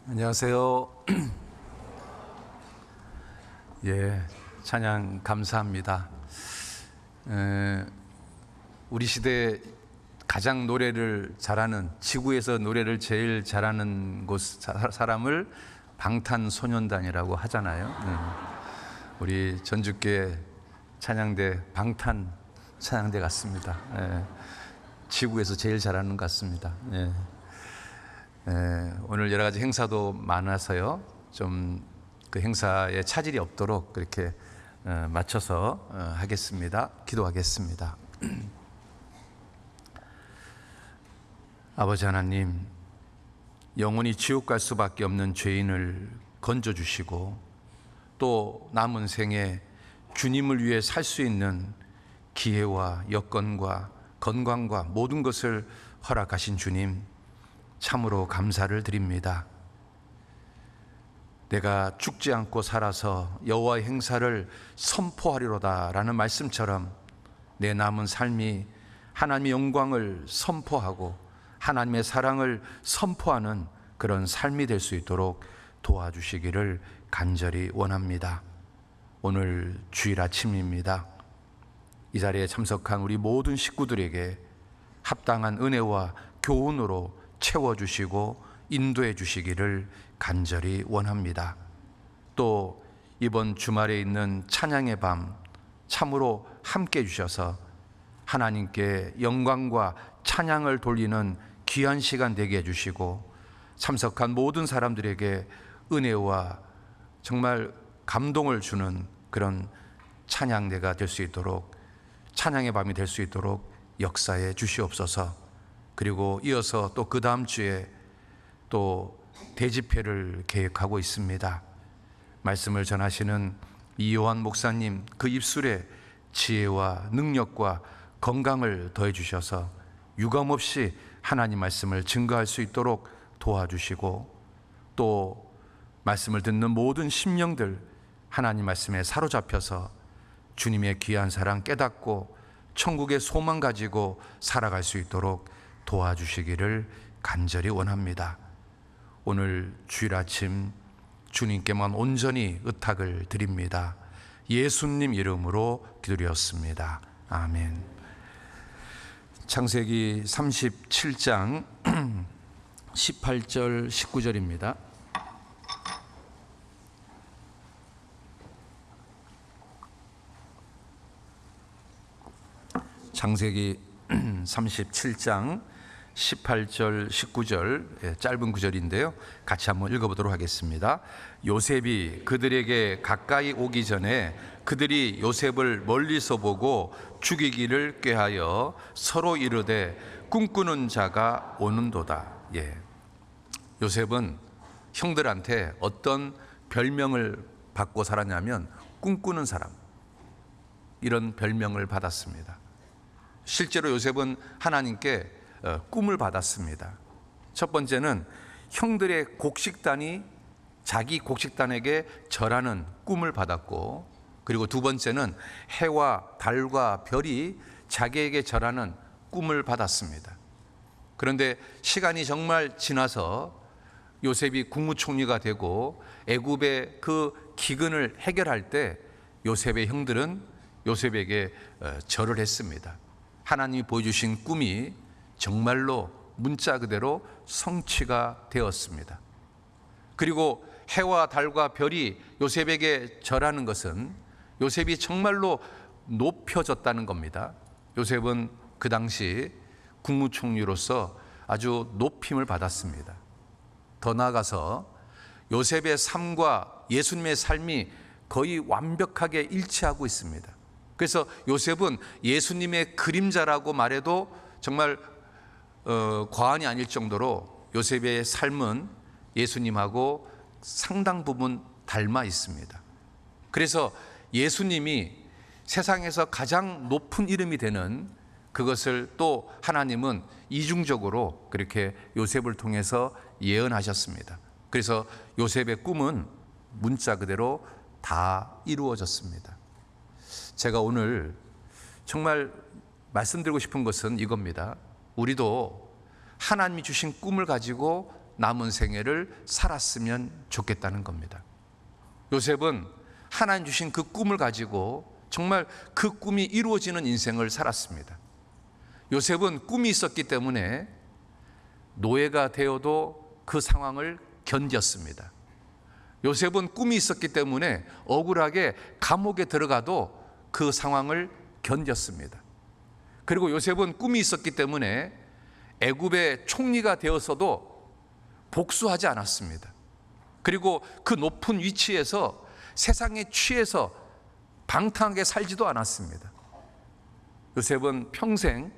안녕하세요. 예, 찬양 감사합니다. 우리 시대에 가장 노래를 잘하는, 지구에서 노래를 제일 잘하는 사람을 방탄소년단이라고 하잖아요. 우리 전주교회 찬양대 방탄 찬양대 같습니다. 지구에서 제일 잘하는 것 같습니다. 오늘 여러 가지 행사도 많아서요, 좀 그 행사에 차질이 없도록 그렇게 맞춰서 하겠습니다. 기도하겠습니다. 아버지 하나님, 영원히 지옥 갈 수밖에 없는 죄인을 건져주시고 또 남은 생에 주님을 위해 살 수 있는 기회와 여건과 건강과 모든 것을 허락하신 주님, 참으로 감사를 드립니다. 내가 죽지 않고 살아서 여호와의 행사를 선포하리로다 라는 말씀처럼 내 남은 삶이 하나님의 영광을 선포하고 하나님의 사랑을 선포하는 그런 삶이 될 수 있도록 도와주시기를 간절히 원합니다. 오늘 주일 아침입니다. 이 자리에 참석한 우리 모든 식구들에게 합당한 은혜와 교훈으로 채워주시고 인도해 주시기를 간절히 원합니다. 또 이번 주말에 있는 찬양의 밤 참으로 함께 해주셔서 하나님께 영광과 찬양을 돌리는 귀한 시간 되게 해주시고 참석한 모든 사람들에게 은혜와 정말 감동을 주는 그런 찬양대가 될 수 있도록, 찬양의 밤이 될 수 있도록 역사해 주시옵소서. 그리고 이어서 또 그 다음 주에 또 대집회를 계획하고 있습니다. 말씀을 전하시는 이요한 목사님, 그 입술에 지혜와 능력과 건강을 더해 주셔서 유감없이 하나님 말씀을 증거할 수 있도록 도와주시고, 또 말씀을 듣는 모든 심령들 하나님 말씀에 사로잡혀서 주님의 귀한 사랑 깨닫고 천국의 소망 가지고 살아갈 수 있도록 도와주시기를 간절히 원합니다. 오늘 주일 아침 주님께만 온전히 의탁을 드립니다. 예수님 이름으로 기도드렸습니다. 아멘. 창세기 37장 18절 19절입니다. 창세기 37장 18절 19절 짧은 구절인데요, 같이 한번 읽어보도록 하겠습니다. 요셉이 그들에게 가까이 오기 전에 그들이 요셉을 멀리서 보고 죽이기를 꾀하여 서로 이르되 꿈꾸는 자가 오는도다. 요셉은 형들한테 어떤 별명을 받고 살았냐면 꿈꾸는 사람, 이런 별명을 받았습니다. 실제로 요셉은 하나님께 꿈을 받았습니다. 첫 번째는 형들의 곡식단이 자기 곡식단에게 절하는 꿈을 받았고, 그리고 두 번째는 해와 달과 별이 자기에게 절하는 꿈을 받았습니다. 그런데 시간이 정말 지나서 요셉이 국무총리가 되고 애굽의 그 기근을 해결할 때 요셉의 형들은 요셉에게 절을 했습니다. 하나님이 보여주신 꿈이 정말로 문자 그대로 성취가 되었습니다. 그리고 해와 달과 별이 요셉에게 절하는 것은 요셉이 정말로 높여졌다는 겁니다. 요셉은 그 당시 국무총리로서 아주 높임을 받았습니다. 더 나아가서 요셉의 삶과 예수님의 삶이 거의 완벽하게 일치하고 있습니다. 그래서 요셉은 예수님의 그림자라고 말해도 정말 과언이 아닐 정도로 요셉의 삶은 예수님하고 상당 부분 닮아 있습니다. 그래서 예수님이 세상에서 가장 높은 이름이 되는 그것을 또 하나님은 이중적으로 그렇게 요셉을 통해서 예언하셨습니다. 그래서 요셉의 꿈은 문자 그대로 다 이루어졌습니다. 제가 오늘 정말 말씀드리고 싶은 것은 이겁니다. 우리도 하나님이 주신 꿈을 가지고 남은 생애를 살았으면 좋겠다는 겁니다. 요셉은 하나님 주신 그 꿈을 가지고 정말 그 꿈이 이루어지는 인생을 살았습니다. 요셉은 꿈이 있었기 때문에 노예가 되어도 그 상황을 견뎠습니다. 요셉은 꿈이 있었기 때문에 억울하게 감옥에 들어가도 그 상황을 견뎠습니다. 그리고 요셉은 꿈이 있었기 때문에 애굽의 총리가 되었어도 복수하지 않았습니다. 그리고 그 높은 위치에서 세상에 취해서 방탕하게 살지도 않았습니다. 요셉은 평생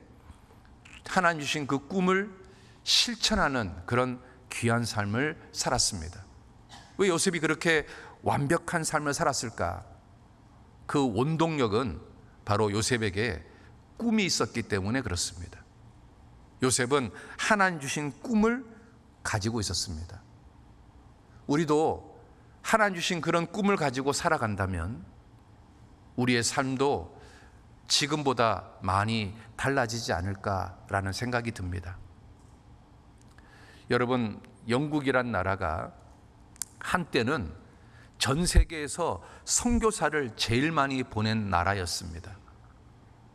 하나님 주신 그 꿈을 실천하는 그런 귀한 삶을 살았습니다. 왜 요셉이 그렇게 완벽한 삶을 살았을까? 그 원동력은 바로 요셉에게 꿈이 있었기 때문에 그렇습니다. 요셉은 하나님 주신 꿈을 가지고 있었습니다. 우리도 하나님 주신 그런 꿈을 가지고 살아간다면 우리의 삶도 지금보다 많이 달라지지 않을까라는 생각이 듭니다. 여러분, 영국이란 나라가 한때는 전 세계에서 선교사를 제일 많이 보낸 나라였습니다.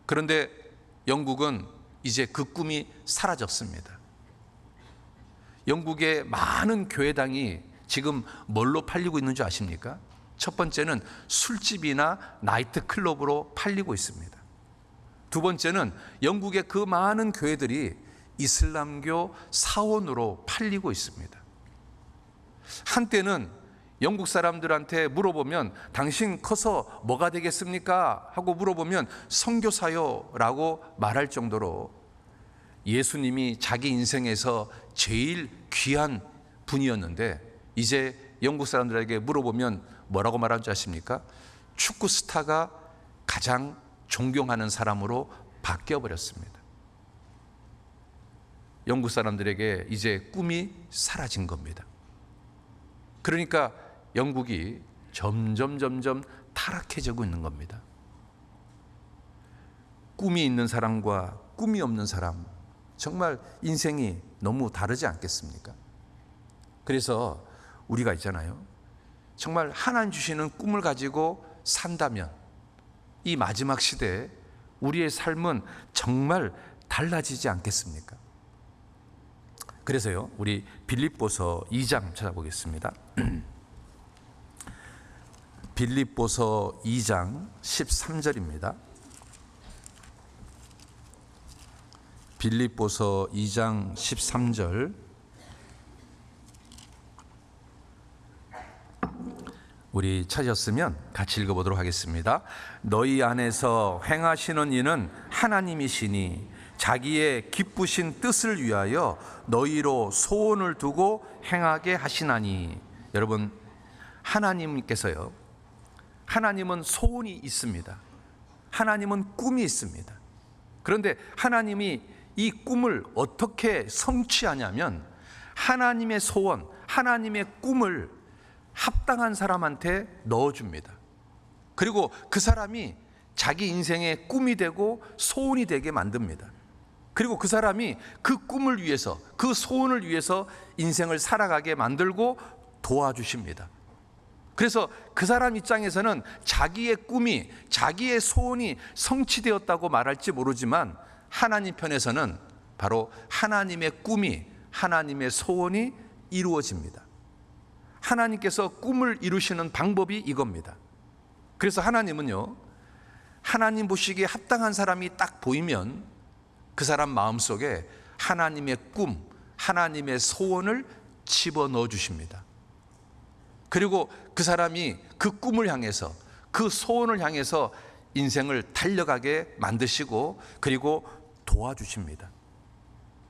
그런데 영국은 이제 그 꿈이 사라졌습니다. 영국의 많은 교회당이 지금 뭘로 팔리고 있는 줄 아십니까? 첫 번째는 술집이나 나이트클럽으로 팔리고 있습니다. 두 번째는 영국의 그 많은 교회들이 이슬람교 사원으로 팔리고 있습니다. 한때는 영국 사람들한테 물어보면 당신 커서 뭐가 되겠습니까? 하고 물어보면 선교사요 라고 말할 정도로 예수님이 자기 인생에서 제일 귀한 분이었는데 이제 영국 사람들에게 물어보면 뭐라고 말하는 줄 아십니까? 축구 스타가 가장 존경하는 사람으로 바뀌어버렸습니다. 영국 사람들에게 이제 꿈이 사라진 겁니다. 그러니까 영국이 점점 타락해지고 있는 겁니다. 꿈이 있는 사람과 꿈이 없는 사람, 정말 인생이 너무 다르지 않겠습니까? 그래서 우리가 있잖아요, 정말 하나님 주시는 꿈을 가지고 산다면 이 마지막 시대에 우리의 삶은 정말 달라지지 않겠습니까? 그래서요, 우리 빌립보서 2장 찾아보겠습니다. 빌립보서 2장 13절입니다. 빌립보서 2장 13절, 우리 찾으셨으면 같이 읽어보도록 하겠습니다. 너희 안에서 행하시는 이는 하나님이시니 자기의 기쁘신 뜻을 위하여 너희로 소원을 두고 행하게 하시나니. 여러분, 하나님께서요, 하나님은 소원이 있습니다. 하나님은 꿈이 있습니다. 그런데 하나님이 이 꿈을 어떻게 성취하냐면 하나님의 소원, 하나님의 꿈을 합당한 사람한테 넣어줍니다. 그리고 그 사람이 자기 인생의 꿈이 되고 소원이 되게 만듭니다. 그리고 그 사람이 그 꿈을 위해서, 그 소원을 위해서 인생을 살아가게 만들고 도와주십니다. 그래서 그 사람 입장에서는 자기의 꿈이, 자기의 소원이 성취되었다고 말할지 모르지만 하나님 편에서는 바로 하나님의 꿈이, 하나님의 소원이 이루어집니다. 하나님께서 꿈을 이루시는 방법이 이겁니다. 그래서 하나님은요, 하나님 보시기에 합당한 사람이 딱 보이면 그 사람 마음속에 하나님의 꿈, 하나님의 소원을 집어넣어 주십니다. 그리고 그 사람이 그 꿈을 향해서, 그 소원을 향해서 인생을 달려가게 만드시고 그리고 도와주십니다.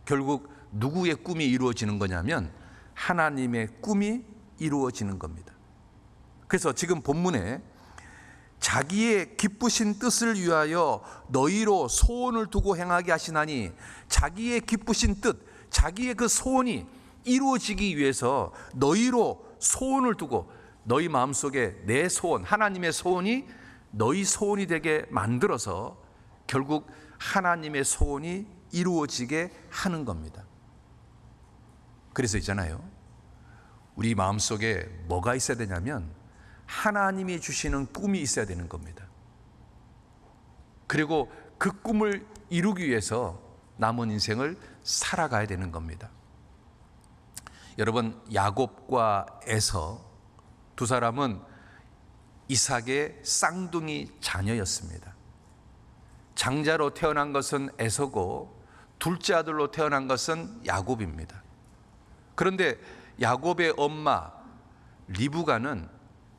결국 누구의 꿈이 이루어지는 거냐면 하나님의 꿈이 이루어지는 겁니다. 그래서 지금 본문에 자기의 기쁘신 뜻을 위하여 너희로 소원을 두고 행하게 하시나니, 자기의 기쁘신 뜻, 자기의 그 소원이 이루어지기 위해서 너희로 소원을 두고, 너희 마음속에 내 소원, 하나님의 소원이 너희 소원이 되게 만들어서 결국 하나님의 소원이 이루어지게 하는 겁니다. 그래서 있잖아요, 우리 마음속에 뭐가 있어야 되냐면 하나님이 주시는 꿈이 있어야 되는 겁니다. 그리고 그 꿈을 이루기 위해서 남은 인생을 살아가야 되는 겁니다. 여러분, 야곱과 에서 두 사람은 이삭의 쌍둥이 자녀였습니다. 장자로 태어난 것은 에서고 둘째 아들로 태어난 것은 야곱입니다. 그런데 야곱의 엄마 리브가는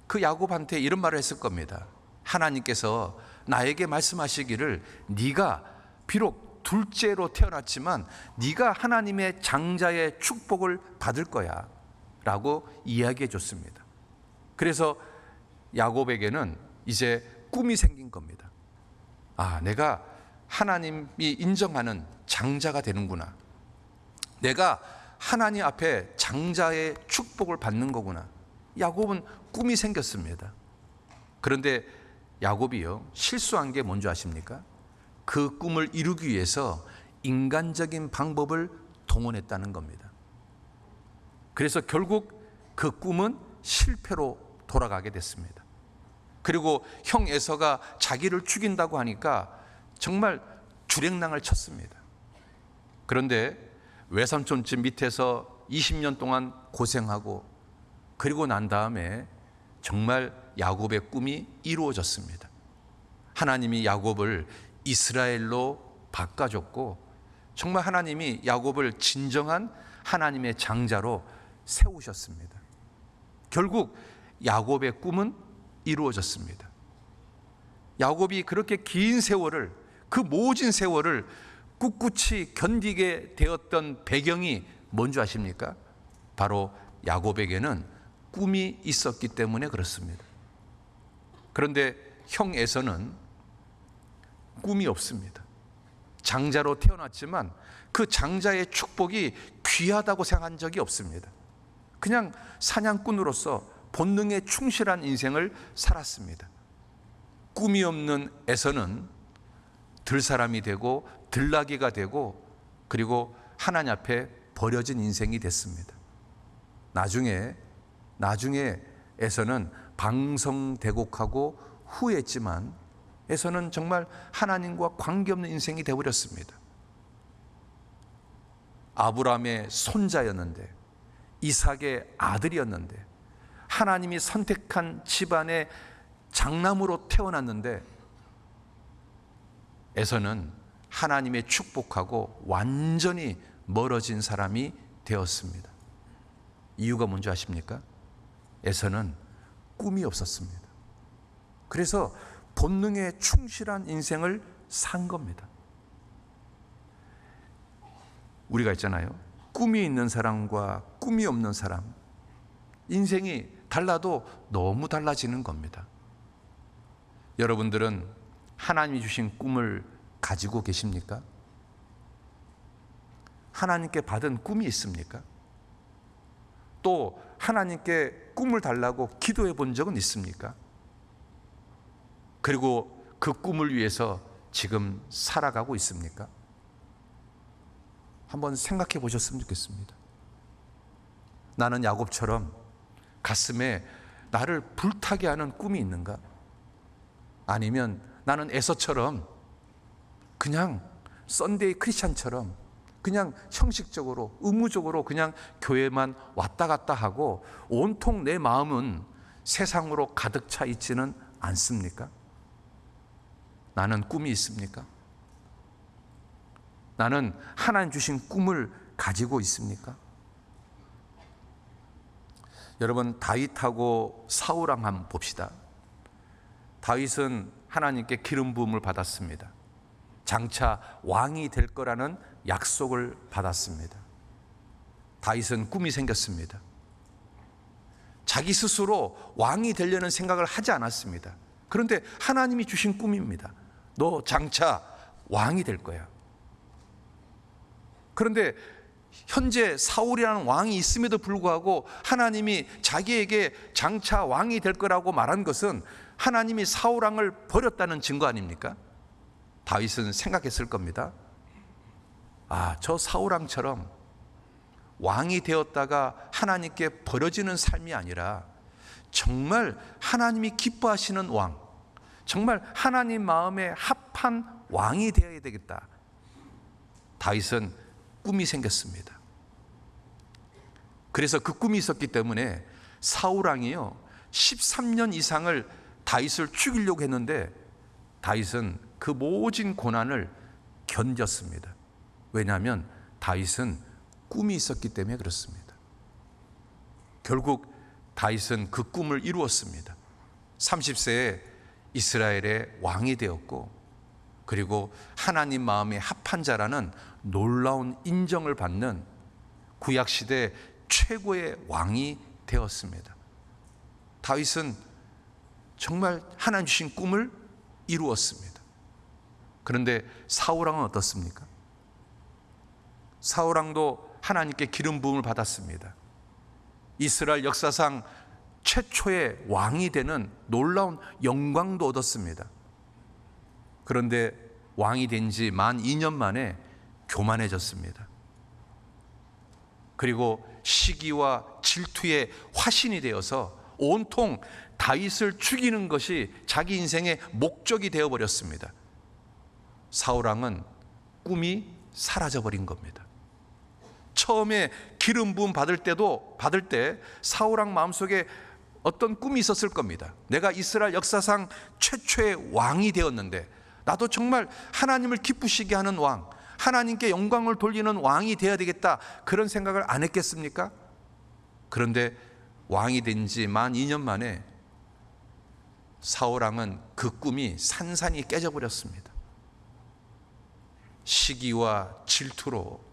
그 야곱한테 이런 말을 했을 겁니다. 하나님께서 나에게 말씀하시기를 네가 비록 둘째로 태어났지만 네가 하나님의 장자의 축복을 받을 거야 라고 이야기해 줬습니다. 그래서 야곱에게는 이제 꿈이 생긴 겁니다. 아, 내가 하나님이 인정하는 장자가 되는구나. 내가 하나님 앞에 장자의 축복을 받는 거구나. 야곱은 꿈이 생겼습니다. 그런데 야곱이요, 실수한 게 뭔지 아십니까? 그 꿈을 이루기 위해서 인간적인 방법을 동원했다는 겁니다. 그래서 결국 그 꿈은 실패로 돌아가게 됐습니다. 그리고 형 에서가 자기를 죽인다고 하니까 정말 주랭랑을 쳤습니다. 그런데 외삼촌 집 밑에서 20년 동안 고생하고 그리고 난 다음에 정말 야곱의 꿈이 이루어졌습니다. 하나님이 야곱을 이스라엘로 바꿔줬고 정말 하나님이 야곱을 진정한 하나님의 장자로 세우셨습니다. 결국 야곱의 꿈은 이루어졌습니다. 야곱이 그렇게 긴 세월을, 그 모진 세월을 꿋꿋이 견디게 되었던 배경이 뭔지 아십니까? 바로 야곱에게는 꿈이 있었기 때문에 그렇습니다. 그런데 형 에서는 꿈이 없습니다. 장자로 태어났지만 그 장자의 축복이 귀하다고 생각한 적이 없습니다. 그냥 사냥꾼으로서 본능에 충실한 인생을 살았습니다. 꿈이 없는 에서는 들사람이 되고 들나귀가 되고 그리고 하나님 앞에 버려진 인생이 됐습니다. 나중에 에서는 방성대곡하고 후회했지만 에서는 정말 하나님과 관계없는 인생이 되어버렸습니다. 아브라함의 손자였는데, 이삭의 아들이었는데, 하나님이 선택한 집안의 장남으로 태어났는데 에서는 하나님의 축복하고 완전히 멀어진 사람이 되었습니다. 이유가 뭔지 아십니까? 에서는 꿈이 없었습니다. 그래서 본능에 충실한 인생을 산 겁니다. 우리가 있잖아요, 꿈이 있는 사람과 꿈이 없는 사람, 인생이 달라도 너무 달라지는 겁니다. 여러분들은 하나님이 주신 꿈을 가지고 계십니까? 하나님께 받은 꿈이 있습니까? 또 하나님께 꿈을 달라고 기도해 본 적은 있습니까? 그리고 그 꿈을 위해서 지금 살아가고 있습니까? 한번 생각해 보셨으면 좋겠습니다. 나는 야곱처럼 가슴에 나를 불타게 하는 꿈이 있는가? 아니면 나는 에서처럼 그냥 썬데이 크리스찬처럼 그냥 형식적으로 의무적으로 그냥 교회만 왔다 갔다 하고 온통 내 마음은 세상으로 가득 차 있지는 않습니까? 나는 꿈이 있습니까? 나는 하나님 주신 꿈을 가지고 있습니까? 여러분, 다윗하고 사울왕 한번 봅시다. 다윗은 하나님께 기름 부음을 받았습니다. 장차 왕이 될 거라는 약속을 받았습니다. 다윗은 꿈이 생겼습니다. 자기 스스로 왕이 되려는 생각을 하지 않았습니다. 그런데 하나님이 주신 꿈입니다. 너 장차 왕이 될 거야. 그런데 현재 사울이라는 왕이 있음에도 불구하고 하나님이 자기에게 장차 왕이 될 거라고 말한 것은 하나님이 사울 왕을 버렸다는 증거 아닙니까? 다윗은 생각했을 겁니다. 아, 저 사울 왕처럼 왕이 되었다가 하나님께 버려지는 삶이 아니라 정말 하나님이 기뻐하시는 왕, 정말 하나님 마음에 합한 왕이 되어야 되겠다. 다윗은 꿈이 생겼습니다. 그래서 그 꿈이 있었기 때문에 사울 왕이요 13년 이상을 다윗을 죽이려고 했는데 다윗은 그 모진 고난을 견뎠습니다. 왜냐하면 다윗은 꿈이 있었기 때문에 그렇습니다. 결국 다윗은 그 꿈을 이루었습니다. 30세에 이스라엘의 왕이 되었고, 그리고 하나님 마음에 합한 자라는 놀라운 인정을 받는 구약시대 최고의 왕이 되었습니다. 다윗은 정말 하나님 주신 꿈을 이루었습니다. 그런데 사울왕은 어떻습니까? 사울왕도 하나님께 기름 부음을 받았습니다. 이스라엘 역사상 최초의 왕이 되는 놀라운 영광도 얻었습니다. 그런데 왕이 된 지 만 2년 만에 교만해졌습니다. 그리고 시기와 질투의 화신이 되어서 온통 다윗을 죽이는 것이 자기 인생의 목적이 되어버렸습니다. 사울왕은 꿈이 사라져버린 겁니다. 처음에 기름 부음 받을 때 사울왕 마음속에 어떤 꿈이 있었을 겁니다. 내가 이스라엘 역사상 최초의 왕이 되었는데 나도 정말 하나님을 기쁘시게 하는 왕, 하나님께 영광을 돌리는 왕이 되어야 되겠다, 그런 생각을 안 했겠습니까? 그런데 왕이 된 지 만 2년 만에 사울왕은 그 꿈이 산산이 깨져버렸습니다. 시기와 질투로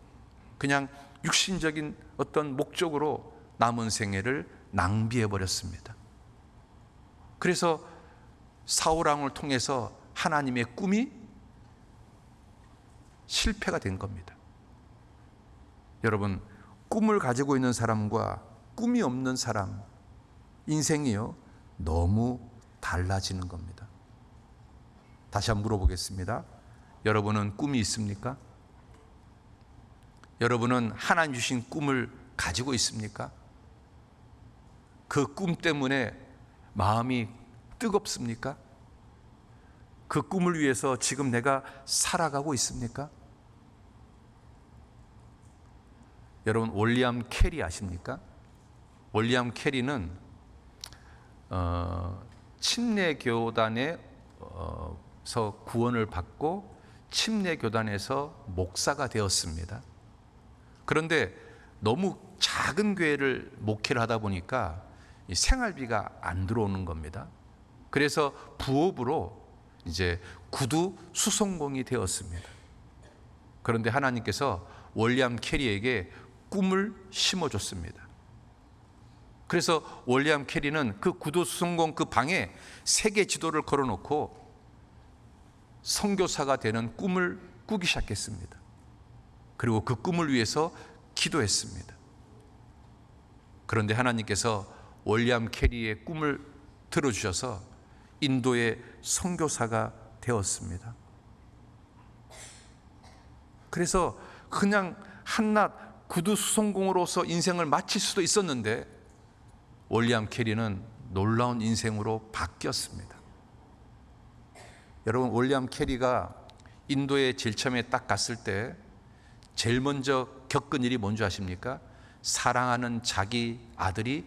그냥 육신적인 어떤 목적으로 남은 생애를 낭비해버렸습니다. 그래서 사울왕을 통해서 하나님의 꿈이 실패가 된 겁니다. 여러분, 꿈을 가지고 있는 사람과 꿈이 없는 사람, 인생이요 너무 달라지는 겁니다. 다시 한번 물어보겠습니다. 여러분은 꿈이 있습니까? 여러분은 하나님 주신 꿈을 가지고 있습니까? 그 꿈 때문에 마음이 뜨겁습니까? 그 꿈을 위해서 지금 내가 살아가고 있습니까? 여러분, 윌리엄 캐리 아십니까? 윌리엄 캐리는 침례교단에서 구원을 받고 침례교단에서 목사가 되었습니다. 그런데 너무 작은 교회를 목회를 하다 보니까 생활비가 안 들어오는 겁니다. 그래서 부업으로 이제 구두 수송공이 되었습니다. 그런데 하나님께서 윌리엄 캐리에게 꿈을 심어줬습니다. 그래서 윌리엄 캐리는 그 구두 수송공 그 방에 세계 지도를 걸어놓고 선교사가 되는 꿈을 꾸기 시작했습니다. 그리고 그 꿈을 위해서 기도했습니다. 그런데 하나님께서 윌리엄 캐리의 꿈을 들어주셔서 인도의 선교사가 되었습니다. 그래서 그냥 한낱 구두 수송공으로서 인생을 마칠 수도 있었는데 윌리엄 캐리는 놀라운 인생으로 바뀌었습니다. 여러분, 윌리엄 캐리가 인도의 제일 처음에 딱 갔을 때 제일 먼저 겪은 일이 뭔지 아십니까? 사랑하는 자기 아들이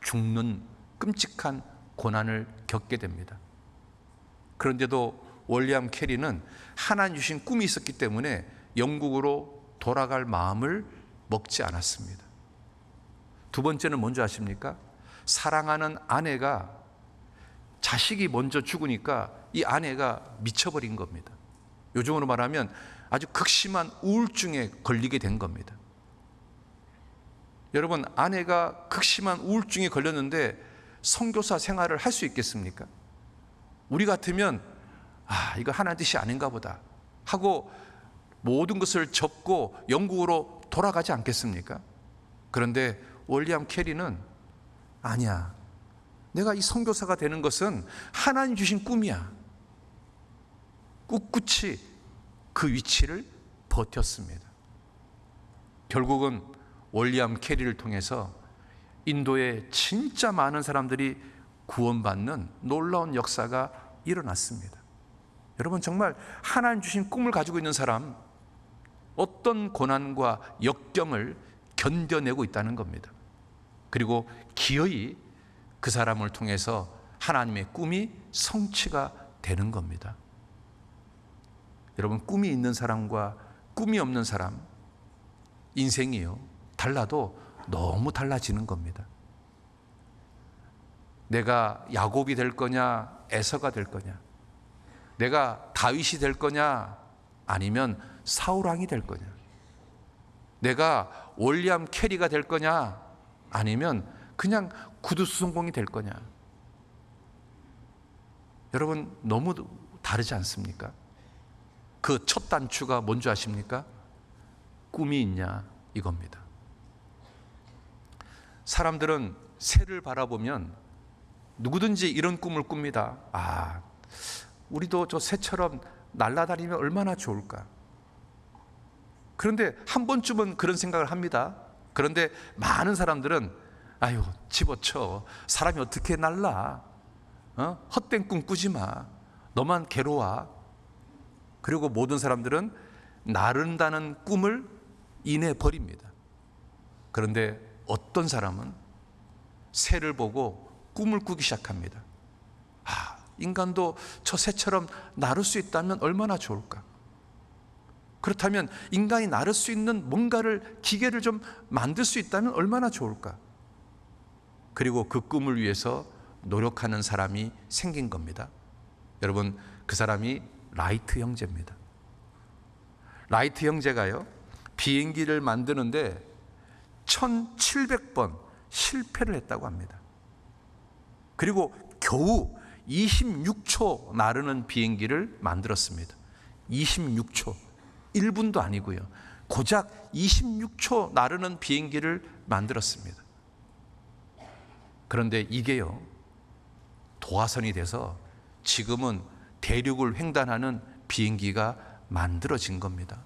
죽는 끔찍한 고난을 겪게 됩니다. 그런데도 윌리엄 캐리는 하나님 주신 꿈이 있었기 때문에 영국으로 돌아갈 마음을 먹지 않았습니다. 두 번째는 뭔지 아십니까? 사랑하는 아내가 자식이 먼저 죽으니까 이 아내가 미쳐버린 겁니다. 요즘으로 말하면 아주 극심한 우울증에 걸리게 된 겁니다. 여러분, 아내가 극심한 우울증에 걸렸는데 선교사 생활을 할 수 있겠습니까? 우리 같으면 이거 하나님 뜻이 아닌가 보다 하고 모든 것을 접고 영국으로 돌아가지 않겠습니까? 그런데 윌리엄 캐리는 아니야, 내가 이 선교사가 되는 것은 하나님 주신 꿈이야. 꿋꿋이 그 위치를 버텼습니다. 결국은 윌리엄 캐리를 통해서 인도에 진짜 많은 사람들이 구원받는 놀라운 역사가 일어났습니다. 여러분, 정말 하나님 주신 꿈을 가지고 있는 사람, 어떤 고난과 역경을 견뎌내고 있다는 겁니다. 그리고 기어이 그 사람을 통해서 하나님의 꿈이 성취가 되는 겁니다. 여러분, 꿈이 있는 사람과 꿈이 없는 사람, 인생이요, 달라도 너무 달라지는 겁니다. 내가 야곱이 될 거냐, 에서가 될 거냐, 내가 다윗이 될 거냐, 아니면 사울왕이 될 거냐, 내가 윌리엄 캐리가 될 거냐, 아니면 그냥 구두수성공이 될 거냐. 여러분, 너무 다르지 않습니까? 그 첫 단추가 뭔지 아십니까? 꿈이 있냐, 이겁니다. 사람들은 새를 바라보면 누구든지 이런 꿈을 꿉니다. 우리도 저 새처럼 날아다니면 얼마나 좋을까. 그런데 한 번쯤은 그런 생각을 합니다. 그런데 많은 사람들은 아유, 집어쳐, 사람이 어떻게 날라, 헛된 꿈 꾸지 마, 너만 괴로워. 그리고 모든 사람들은 나른다는 꿈을 인해 버립니다. 그런데 어떤 사람은 새를 보고 꿈을 꾸기 시작합니다. 인간도 저 새처럼 나를 수 있다면 얼마나 좋을까. 그렇다면 인간이 나를 수 있는 뭔가를, 기계를 좀 만들 수 있다면 얼마나 좋을까. 그리고 그 꿈을 위해서 노력하는 사람이 생긴 겁니다. 여러분, 그 사람이 라이트 형제입니다. 라이트 형제가요, 비행기를 만드는데 1700번 실패를 했다고 합니다. 그리고 겨우 26초 나르는 비행기를 만들었습니다. 26초, 1분도 아니고요. 고작 26초 나르는 비행기를 만들었습니다. 그런데 이게요, 도화선이 돼서 지금은 대륙을 횡단하는 비행기가 만들어진 겁니다.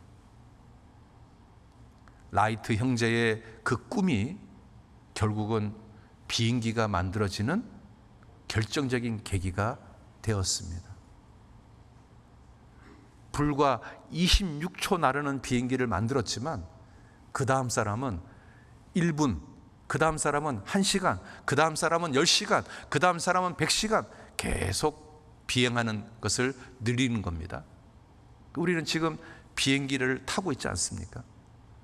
라이트 형제의 그 꿈이 결국은 비행기가 만들어지는 결정적인 계기가 되었습니다. 불과 26초 나르는 비행기를 만들었지만 그 다음 사람은 1분, 그 다음 사람은 1시간, 그 다음 사람은 10시간, 그 다음 사람은 100시간 계속 비행하는 것을 늘리는 겁니다. 우리는 지금 비행기를 타고 있지 않습니까?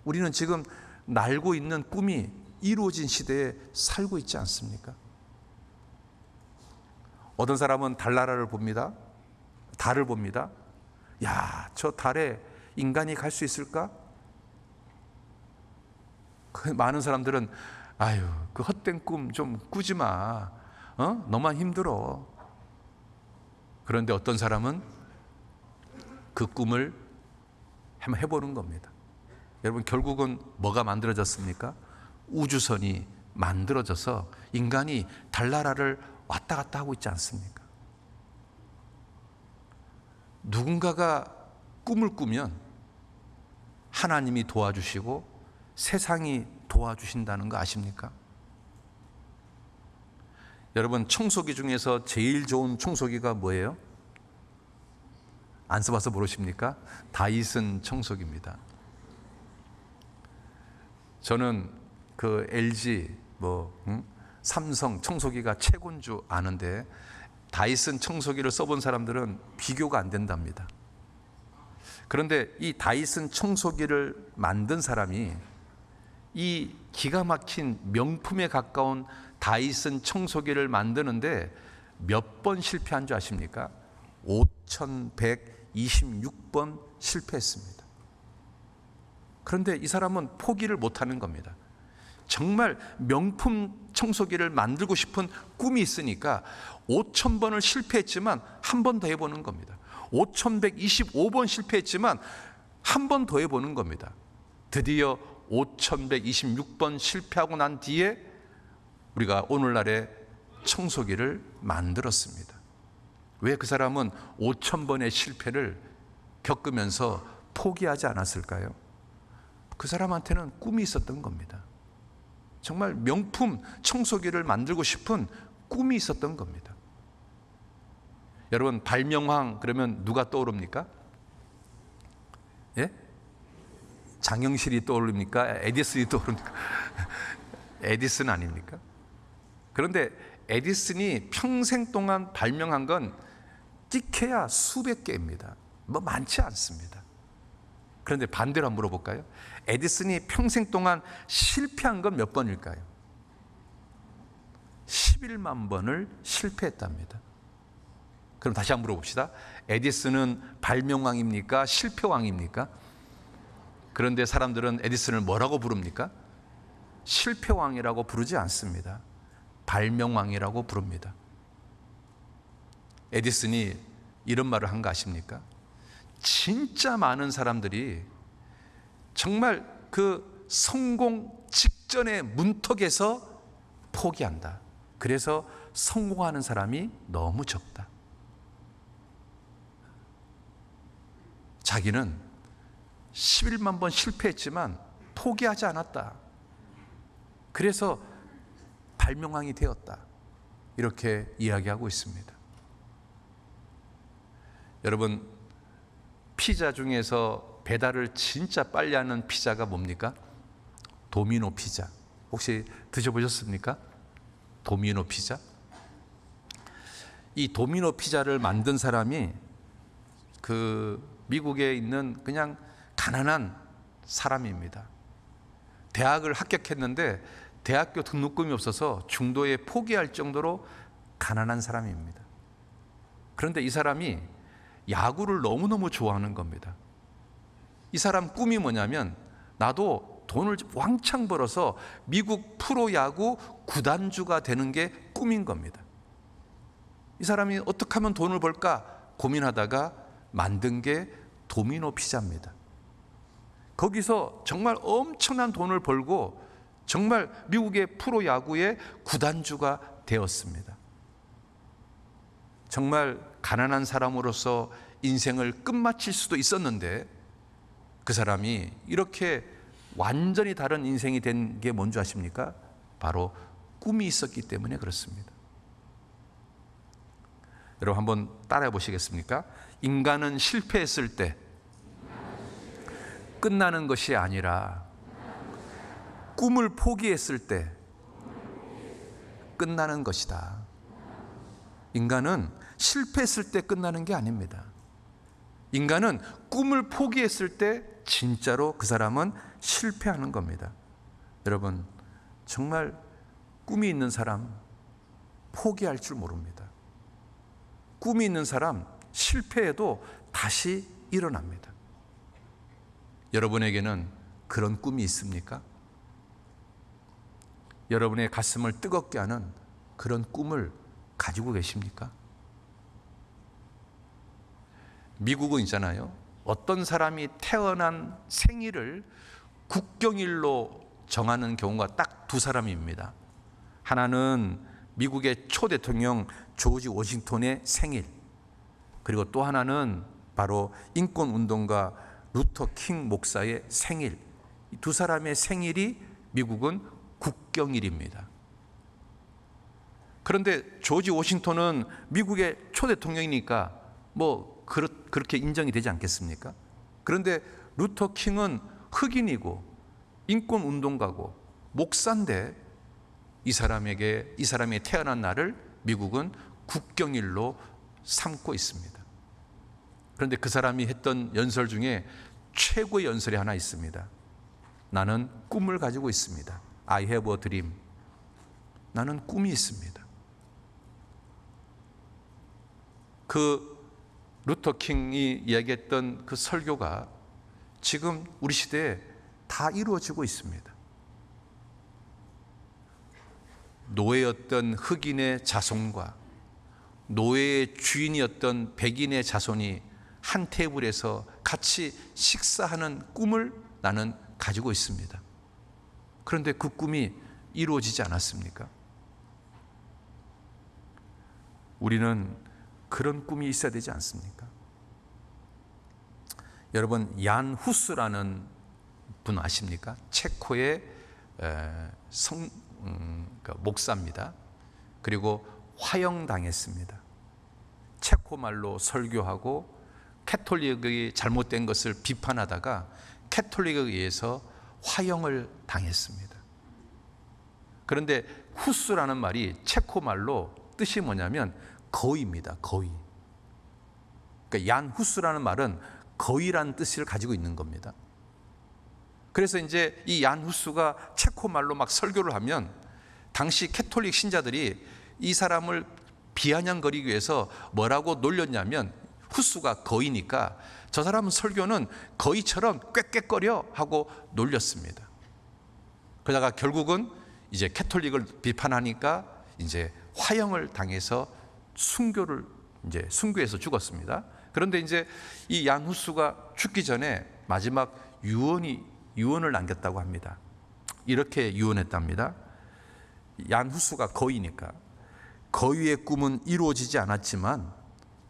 우리는 지금 날고 있는 꿈이 이루어진 시대에 살고 있지 않습니까? 어떤 사람은 달나라를 봅니다. 달을 봅니다. 야, 저 달에 인간이 갈 수 있을까? 많은 사람들은 아유, 그 헛된 꿈 좀 꾸지 마. 너만 힘들어. 그런데 어떤 사람은 그 꿈을 한번 해보는 겁니다. 여러분, 결국은 뭐가 만들어졌습니까? 우주선이 만들어져서 인간이 달나라를 왔다 갔다 하고 있지 않습니까? 누군가가 꿈을 꾸면 하나님이 도와주시고 세상이 도와주신다는 거 아십니까? 여러분, 청소기 중에서 제일 좋은 청소기가 뭐예요? 안 써봐서 모르십니까? 다이슨 청소기입니다. 저는 그 LG, 삼성 청소기가 최고인 줄 아는데 다이슨 청소기를 써본 사람들은 비교가 안 된답니다. 그런데 이 다이슨 청소기를 만든 사람이 이 기가 막힌 명품에 가까운 다이슨 청소기를 만드는데 몇 번 실패한 줄 아십니까? 5126번 실패했습니다. 그런데 이 사람은 포기를 못하는 겁니다. 정말 명품 청소기를 만들고 싶은 꿈이 있으니까 5000번을 실패했지만 한 번 더 해보는 겁니다. 5125번 실패했지만 한 번 더 해보는 겁니다. 드디어 5126번 실패하고 난 뒤에 우리가 오늘날의 청소기를 만들었습니다. 왜 그 사람은 5000번의 실패를 겪으면서 포기하지 않았을까요? 그 사람한테는 꿈이 있었던 겁니다. 정말 명품 청소기를 만들고 싶은 꿈이 있었던 겁니다. 여러분, 발명왕 그러면 누가 떠오릅니까? 예? 장영실이 떠오릅니까? 에디슨이 떠오릅니까? 에디슨 아닙니까? 그런데 에디슨이 평생 동안 발명한 건 끼케야 수백 개입니다. 뭐 많지 않습니다. 그런데 반대로 한번 물어볼까요? 에디슨이 평생 동안 실패한 건 몇 번일까요? 11만 번을 실패했답니다. 그럼 다시 한번 물어봅시다. 에디슨은 발명왕입니까? 실패왕입니까? 그런데 사람들은 에디슨을 뭐라고 부릅니까? 실패왕이라고 부르지 않습니다. 발명왕이라고 부릅니다. 에디슨이 이런 말을 한 거 아십니까? 진짜 많은 사람들이 정말 그 성공 직전의 문턱에서 포기한다. 그래서 성공하는 사람이 너무 적다. 자기는 11만 번 실패했지만 포기하지 않았다. 그래서 발명왕이 되었다. 이렇게 이야기하고 있습니다. 여러분, 피자 중에서 배달을 진짜 빨리 하는 피자가 뭡니까? 도미노 피자. 혹시 드셔보셨습니까? 도미노 피자. 이 도미노 피자를 만든 사람이 그 미국에 있는 그냥 가난한 사람입니다. 대학을 합격했는데 대학교 등록금이 없어서 중도에 포기할 정도로 가난한 사람입니다. 그런데 이 사람이 야구를 너무너무 좋아하는 겁니다. 이 사람 꿈이 뭐냐면, 나도 돈을 왕창 벌어서 미국 프로야구 구단주가 되는 게 꿈인 겁니다. 이 사람이 어떻게 하면 돈을 벌까 고민하다가 만든 게 도미노 피자입니다. 거기서 정말 엄청난 돈을 벌고 정말 미국의 프로야구의 구단주가 되었습니다. 정말 가난한 사람으로서 인생을 끝마칠 수도 있었는데 그 사람이 이렇게 완전히 다른 인생이 된 게 뭔지 아십니까? 바로 꿈이 있었기 때문에 그렇습니다. 여러분 한번 따라해 보시겠습니까? 인간은 실패했을 때 끝나는 것이 아니라 꿈을 포기했을 때 끝나는 것이다. 인간은 실패했을 때 끝나는 게 아닙니다. 인간은 꿈을 포기했을 때 진짜로 그 사람은 실패하는 겁니다. 여러분, 정말 꿈이 있는 사람 포기할 줄 모릅니다. 꿈이 있는 사람 실패해도 다시 일어납니다. 여러분에게는 그런 꿈이 있습니까? 여러분의 가슴을 뜨겁게 하는 그런 꿈을 가지고 계십니까? 미국은 있잖아요. 어떤 사람이 태어난 생일을 국경일로 정하는 경우가 딱 두 사람입니다. 하나는 미국의 초대통령 조지 워싱턴의 생일, 그리고 또 하나는 바로 인권운동가 루터 킹 목사의 생일. 이 두 사람의 생일이 미국은 국경일입니다. 그런데 조지 워싱턴은 미국의 초대통령이니까 뭐 그렇게 인정이 되지 않겠습니까? 그런데 루터 킹은 흑인이고 인권운동가고 목사인데 이 사람이 태어난 날을 미국은 국경일로 삼고 있습니다. 그런데 그 사람이 했던 연설 중에 최고의 연설이 하나 있습니다. 나는 꿈을 가지고 있습니다. I have a dream. 나는 꿈이 있습니다. 그 루터 킹이 이야기했던 그 설교가 지금 우리 시대에 다 이루어지고 있습니다. 노예였던 흑인의 자손과 노예의 주인이었던 백인의 자손이 한 테이블에서 같이 식사하는 꿈을 나는 가지고 있습니다. 그런데 그 꿈이 이루어지지 않았습니까? 우리는 그런 꿈이 있어야 되지 않습니까? 여러분, 얀 후스라는 분 아십니까? 체코의 목사입니다. 그리고 화형당했습니다. 체코 말로 설교하고 캐톨릭의 잘못된 것을 비판하다가 캐톨릭에 의해서 화형을 당했습니다. 그런데 후스라는 말이 체코 말로 뜻이 뭐냐면 거위입니다. 거위. 그러니까 얀 후스라는 말은 거위라는 뜻을 가지고 있는 겁니다. 그래서 이제 이 얀 후스가 체코 말로 막 설교를 하면 당시 캐톨릭 신자들이 이 사람을 비아냥거리기 위해서 뭐라고 놀렸냐면, 후스가 거위니까 저 사람은 설교는 거위처럼 꽥꽥거려 하고 놀렸습니다. 그러다가 결국은 이제 캐톨릭을 비판하니까 이제 화형을 당해서 순교해서 죽었습니다. 그런데 이제 이 얀 후스가 죽기 전에 마지막 유언을 남겼다고 합니다. 이렇게 유언했답니다. 얀 후스가 거위니까 거위의 꿈은 이루어지지 않았지만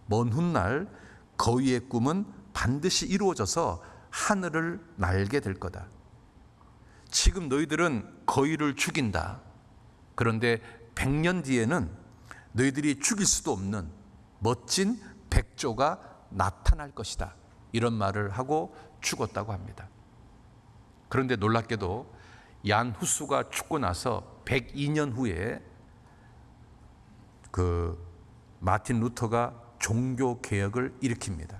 먼 훗날 거위의 꿈은 반드시 이루어져서 하늘을 날게 될 거다. 지금 너희들은 거위를 죽인다. 그런데 100년 뒤에는 너희들이 죽일 수도 없는 멋진 백조가 나타날 것이다. 이런 말을 하고 죽었다고 합니다. 그런데 놀랍게도 얀 후스가 죽고 나서 102년 후에 마틴 루터가 종교 개혁을 일으킵니다.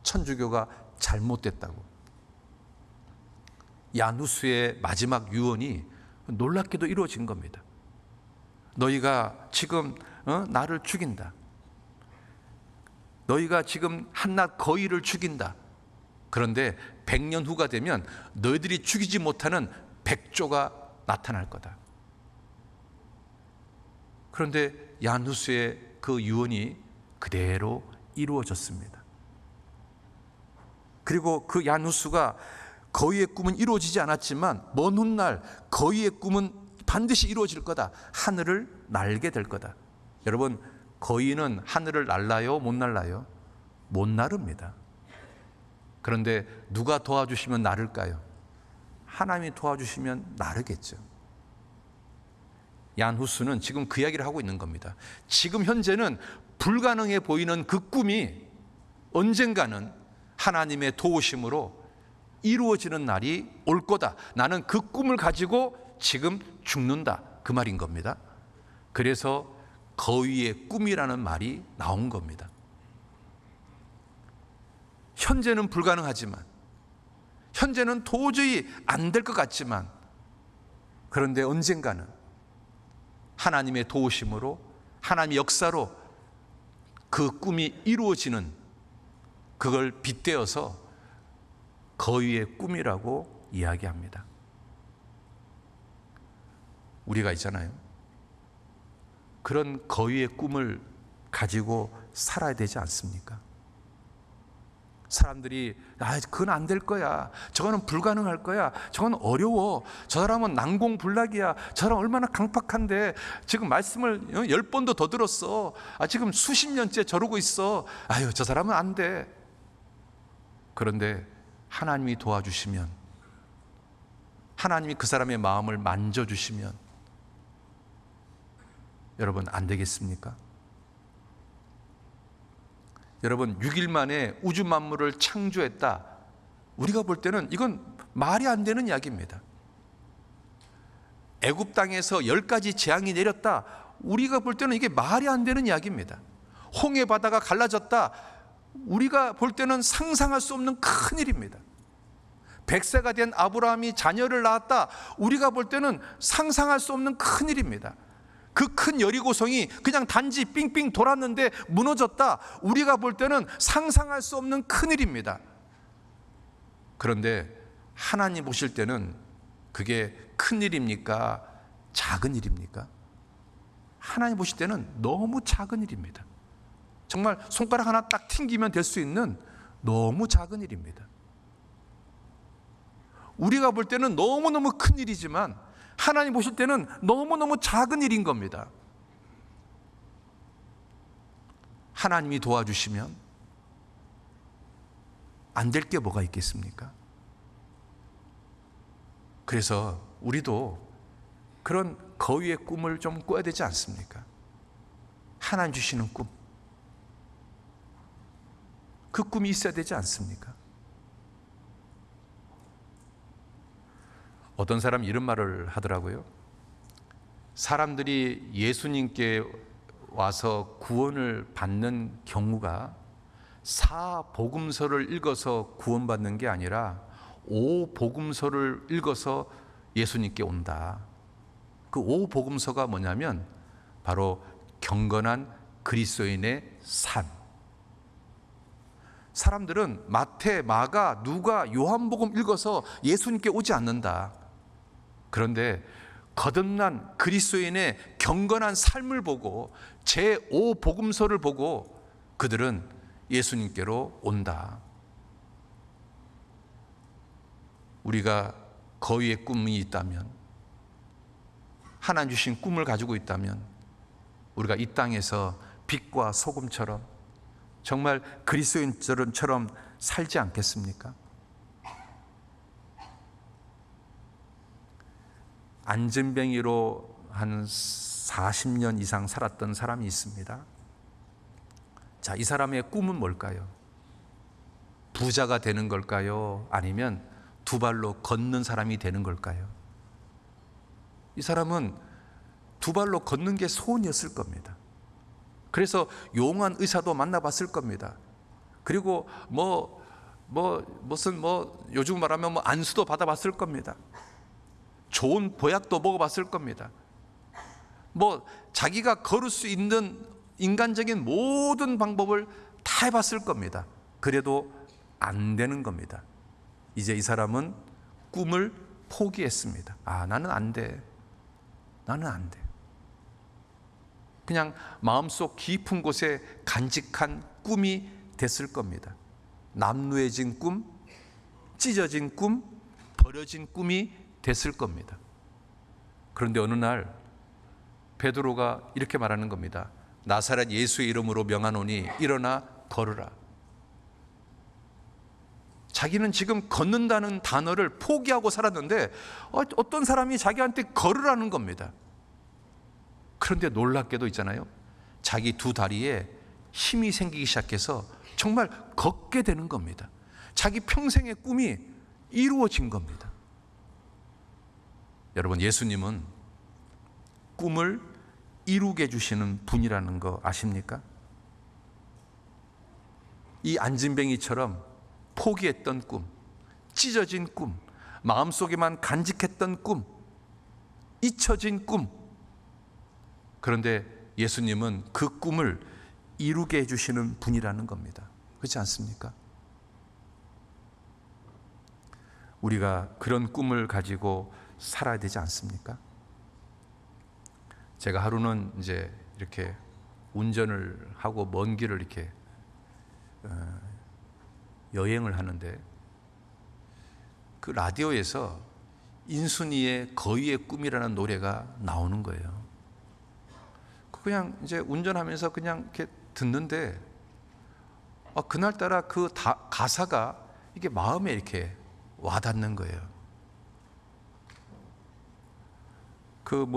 천주교가 잘못됐다고. 얀 후스의 마지막 유언이 놀랍게도 이루어진 겁니다. 너희가 지금 나를 죽인다. 너희가 지금 한낱 거위를 죽인다. 그런데 100년 후가 되면 너희들이 죽이지 못하는 백조가 나타날 거다. 그런데 얀 후스의 그 유언이 그대로 이루어졌습니다. 그리고 그 얀 후스가 거위의 꿈은 이루어지지 않았지만 먼 훗날 거위의 꿈은 반드시 이루어질 거다. 하늘을 날게 될 거다. 여러분, 거위는 하늘을 날라요? 못 날라요? 못 나릅니다. 그런데 누가 도와주시면 나를까요? 하나님이 도와주시면 나르겠죠. 얀 후스는 지금 그 이야기를 하고 있는 겁니다. 지금 현재는 불가능해 보이는 그 꿈이 언젠가는 하나님의 도우심으로 이루어지는 날이 올 거다. 나는 그 꿈을 가지고 지금 죽는다. 그 말인 겁니다. 그래서 거위의 꿈이라는 말이 나온 겁니다. 현재는 불가능하지만, 현재는 도저히 안 될 것 같지만, 그런데 언젠가는 하나님의 도우심으로, 하나님의 역사로 그 꿈이 이루어지는, 그걸 빗대어서 거위의 꿈이라고 이야기합니다. 우리가 있잖아요. 그런 거위의 꿈을 가지고 살아야 되지 않습니까? 사람들이 그건 안 될 거야. 저거는 불가능할 거야. 저건 어려워. 저 사람은 난공불락이야. 저 사람 얼마나 강팍한데 지금 말씀을 10번도 더 들었어. 지금 수십 년째 저러고 있어. 저 사람은 안 돼. 그런데 하나님이 도와주시면, 하나님이 그 사람의 마음을 만져주시면 여러분, 안 되겠습니까? 여러분, 6일 만에 우주 만물을 창조했다. 우리가 볼 때는 이건 말이 안 되는 이야기입니다. 애굽 땅에서 10가지 재앙이 내렸다. 우리가 볼 때는 이게 말이 안 되는 이야기입니다. 홍해 바다가 갈라졌다. 우리가 볼 때는 상상할 수 없는 큰 일입니다. 100세가 된 아브라함이 자녀를 낳았다. 우리가 볼 때는 상상할 수 없는 큰 일입니다. 그 큰 여리고성이 그냥 단지 삥삥 돌았는데 무너졌다. 우리가 볼 때는 상상할 수 없는 큰 일입니다. 그런데 하나님 보실 때는 그게 큰 일입니까? 작은 일입니까? 하나님 보실 때는 너무 작은 일입니다. 정말 손가락 하나 딱 튕기면 될 수 있는 너무 작은 일입니다. 우리가 볼 때는 너무너무 큰 일이지만 하나님 보실 때는 너무너무 작은 일인 겁니다. 하나님이 도와주시면 안 될 게 뭐가 있겠습니까? 그래서 우리도 그런 거위의 꿈을 좀 꿔야 되지 않습니까? 하나님 주시는 꿈, 그 꿈이 있어야 되지 않습니까? 어떤 사람이 이런 말을 하더라고요. 사람들이 예수님께 와서 구원을 받는 경우가 4복음서를 읽어서 구원받는 게 아니라 5복음서를 읽어서 예수님께 온다. 그 5복음서가 뭐냐면 바로 경건한 그리스도인의 삶. 사람들은 마태, 마가, 누가, 요한복음 읽어서 예수님께 오지 않는다. 그런데 거듭난 그리스도인의 경건한 삶을 보고 제5복음서를 보고 그들은 예수님께로 온다. 우리가 거위의 꿈이 있다면, 하나님 주신 꿈을 가지고 있다면 우리가 이 땅에서 빛과 소금처럼 정말 그리스도인처럼 살지 않겠습니까? 안진뱅이로 한 40년 이상 살았던 사람이 있습니다. 자, 이 사람의 꿈은 뭘까요? 부자가 되는 걸까요? 아니면 두 발로 걷는 사람이 되는 걸까요? 이 사람은 두 발로 걷는 게 소원이었을 겁니다. 그래서 용한 의사도 만나봤을 겁니다. 그리고 무슨 요즘 말하면 안수도 받아봤을 겁니다. 좋은 보약도 먹어봤을 겁니다. 자기가 걸을 수 있는 인간적인 모든 방법을 다 해봤을 겁니다. 그래도 안 되는 겁니다. 이제 이 사람은 꿈을 포기했습니다. 나는 안 돼. 나는 안 돼. 그냥 마음속 깊은 곳에 간직한 꿈이 됐을 겁니다. 남루해진 꿈, 찢어진 꿈, 버려진 꿈이 됐을 겁니다. 그런데 어느 날 베드로가 이렇게 말하는 겁니다. 나사렛 예수의 이름으로 명하노니 일어나 걸으라. 자기는 지금 걷는다는 단어를 포기하고 살았는데 어떤 사람이 자기한테 걸으라는 겁니다. 그런데 놀랍게도 있잖아요, 자기 두 다리에 힘이 생기기 시작해서 정말 걷게 되는 겁니다. 자기 평생의 꿈이 이루어진 겁니다. 여러분, 예수님은 꿈을 이루게 해주시는 분이라는 거 아십니까? 이 안진뱅이처럼 포기했던 꿈, 찢어진 꿈, 마음속에만 간직했던 꿈, 잊혀진 꿈, 그런데 예수님은 그 꿈을 이루게 해주시는 분이라는 겁니다. 그렇지 않습니까? 우리가 그런 꿈을 가지고 살아야 되지 않습니까? 제가 하루는 이제 이렇게 운전을 하고 먼 길을 이렇게 여행을 하는데 그 라디오에서 인순이의 거위의 꿈이라는 노래가 나오는 거예요. 그냥 이제 운전하면서 그냥 이렇게 듣는데 그날따라 그 가사가 이게 마음에 이렇게 와닿는 거예요.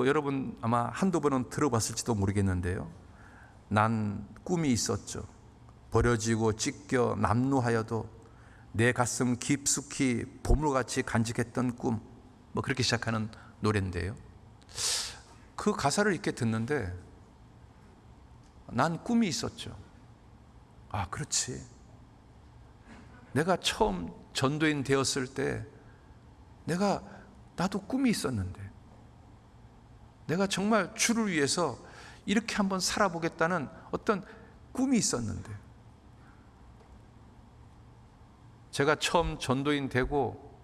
여러분 아마 한두 번은 들어봤을지도 모르겠는데요. 난 꿈이 있었죠. 버려지고 찢겨 남루하여도 내 가슴 깊숙이 보물같이 간직했던 꿈, 그렇게 시작하는 노래인데요. 그 가사를 이렇게 듣는데 난 꿈이 있었죠. 그렇지. 내가 처음 전도인 되었을 때 나도 꿈이 있었는데 내가 정말 주를 위해서 이렇게 한번 살아보겠다는 어떤 꿈이 있었는데 제가 처음 전도인 되고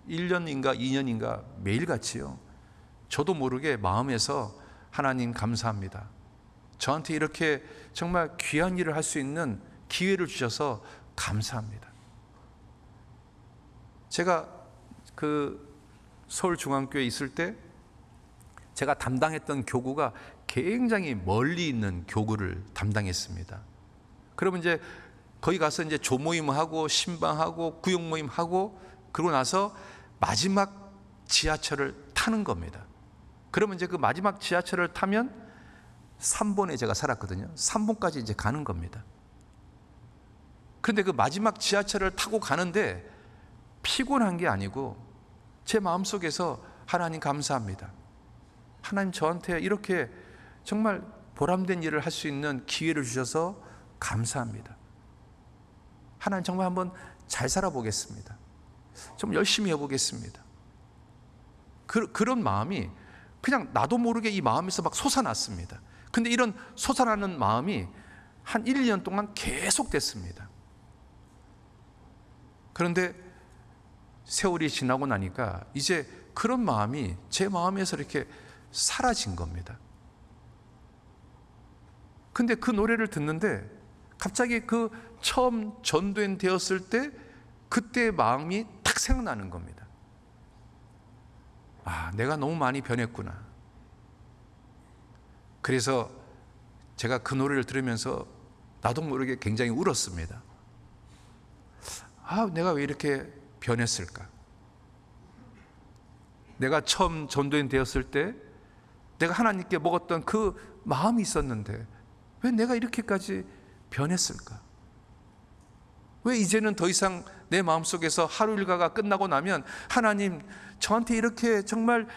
1년인가 2년인가 매일같이요, 저도 모르게 마음에서 하나님 감사합니다. 저한테 이렇게 정말 귀한 일을 할 수 있는 기회를 주셔서 감사합니다. 제가 서울중앙교회에 있을 때 제가 담당했던 교구가 굉장히 멀리 있는 교구를 담당했습니다. 그러면 이제 거기 가서 이제 조모임하고 신방하고 구역모임하고 그러고 나서 마지막 지하철을 타는 겁니다. 그러면 이제 그 마지막 지하철을 타면 3번에 제가 살았거든요. 3번까지 이제 가는 겁니다. 그런데 그 마지막 지하철을 타고 가는데 피곤한 게 아니고 제 마음속에서 하나님 감사합니다. 하나님 저한테 이렇게 정말 보람된 일을 할 수 있는 기회를 주셔서 감사합니다. 하나님 정말 한번 잘 살아보겠습니다. 좀 열심히 해보겠습니다. 그런 마음이 그냥 나도 모르게 이 마음에서 막 솟아났습니다. 근데 이런 솟아나는 마음이 한 1, 2년 동안 계속됐습니다. 그런데 세월이 지나고 나니까 이제 그런 마음이 제 마음에서 이렇게 사라진 겁니다. 근데 그 노래를 듣는데 갑자기 그 처음 전도인 되었을 때 그때의 마음이 딱 생각나는 겁니다. 아, 내가 너무 많이 변했구나. 그래서 제가 그 노래를 들으면서 나도 모르게 굉장히 울었습니다. 아, 내가 왜 이렇게 변했을까? 내가 처음 전도인 되었을 때 내가 하나님께 먹었던 그 마음이 있었는데 왜 내가 이렇게까지 변했을까? 왜 이제는 더 이상 내 마음속에서 하루 일과가 끝나고 나면 하나님 저한테 이렇게 정말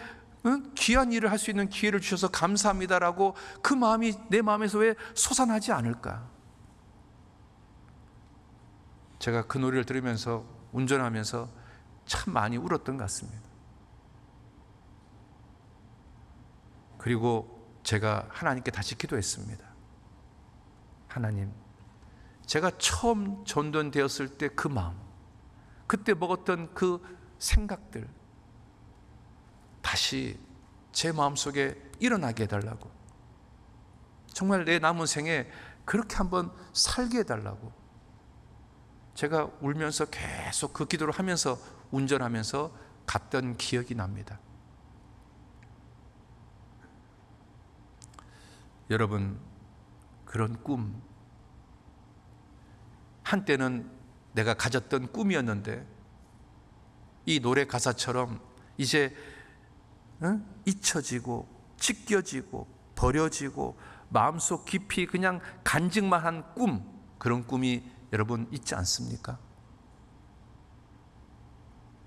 귀한 일을 할 수 있는 기회를 주셔서 감사합니다라고 그 마음이 내 마음에서 왜 솟아나지 않을까? 제가 그 노래를 들으면서 운전하면서 참 많이 울었던 것 같습니다. 그리고 제가 하나님께 다시 기도했습니다. 하나님, 제가 처음 전도인 되었을 때 그 마음, 그때 먹었던 그 생각들 다시 제 마음속에 일어나게 해달라고, 정말 내 남은 생에 그렇게 한번 살게 해달라고 제가 울면서 계속 그 기도를 하면서 운전하면서 갔던 기억이 납니다. 여러분, 그런 꿈, 한때는 내가 가졌던 꿈이었는데 이 노래 가사처럼 이제 잊혀지고 찢겨지고 버려지고 마음속 깊이 그냥 간직만 한 꿈, 그런 꿈이 여러분 있지 않습니까?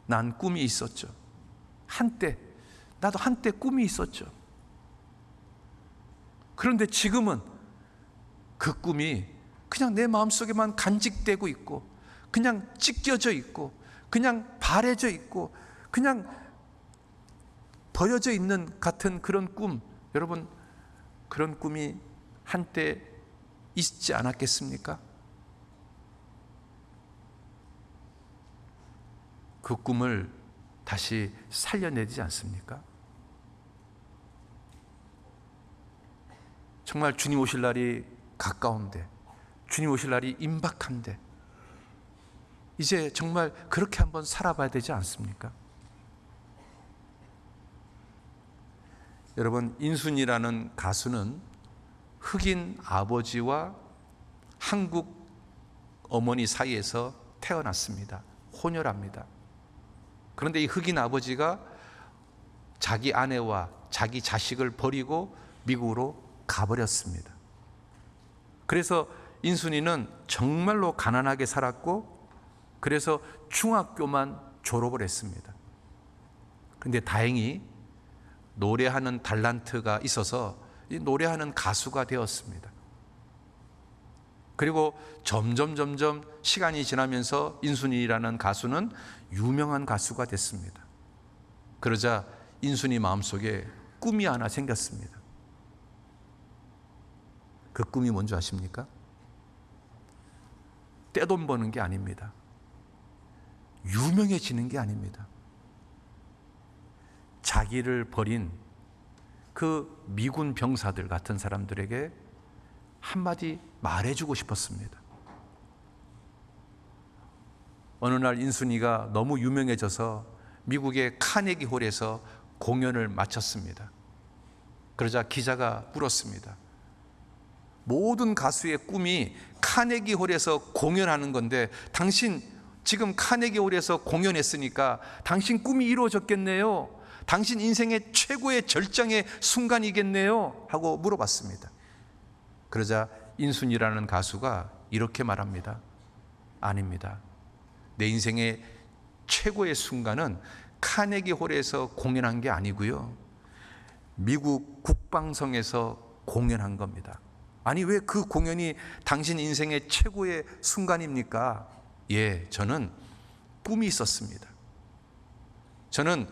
난 꿈이 있었죠. 한때 나도 한때 꿈이 있었죠. 그런데 지금은 그 꿈이 그냥 내 마음속에만 간직되고 있고 그냥 찢겨져 있고 그냥 바래져 있고 그냥 버려져 있는 같은 그런 꿈, 여러분 그런 꿈이 한때 있지 않았겠습니까? 그 꿈을 다시 살려내지 않습니까? 정말 주님 오실 날이 가까운데, 주님 오실 날이 임박한데 이제 정말 그렇게 한번 살아봐야 되지 않습니까? 여러분, 인순이라는 가수는 흑인 아버지와 한국 어머니 사이에서 태어났습니다. 혼혈합니다. 그런데 이 흑인 아버지가 자기 아내와 자기 자식을 버리고 미국으로 가버렸습니다. 그래서 인순이는 정말로 가난하게 살았고 그래서 중학교만 졸업을 했습니다. 그런데 다행히 노래하는 달란트가 있어서 이 노래하는 가수가 되었습니다. 그리고 점점 시간이 지나면서 인순이라는 가수는 유명한 가수가 됐습니다. 그러자 인순이 마음속에 꿈이 하나 생겼습니다. 그 꿈이 뭔지 아십니까? 떼돈 버는 게 아닙니다. 유명해지는 게 아닙니다. 자기를 버린 그 미군 병사들 같은 사람들에게 한마디 말해주고 싶었습니다. 어느 날 인순이가 너무 유명해져서 미국의 카네기 홀에서 공연을 마쳤습니다. 그러자 기자가 물었습니다. 모든 가수의 꿈이 카네기 홀에서 공연하는 건데 당신 지금 카네기 홀에서 공연했으니까 당신 꿈이 이루어졌겠네요. 당신 인생의 최고의 절정의 순간이겠네요 하고 물어봤습니다. 그러자 인순이라는 가수가 이렇게 말합니다. 아닙니다. 내 인생의 최고의 순간은 카네기 홀에서 공연한 게 아니고요, 미국 국방성에서 공연한 겁니다. 아니, 왜 그 공연이 당신 인생의 최고의 순간입니까? 예, 저는 꿈이 있었습니다. 저는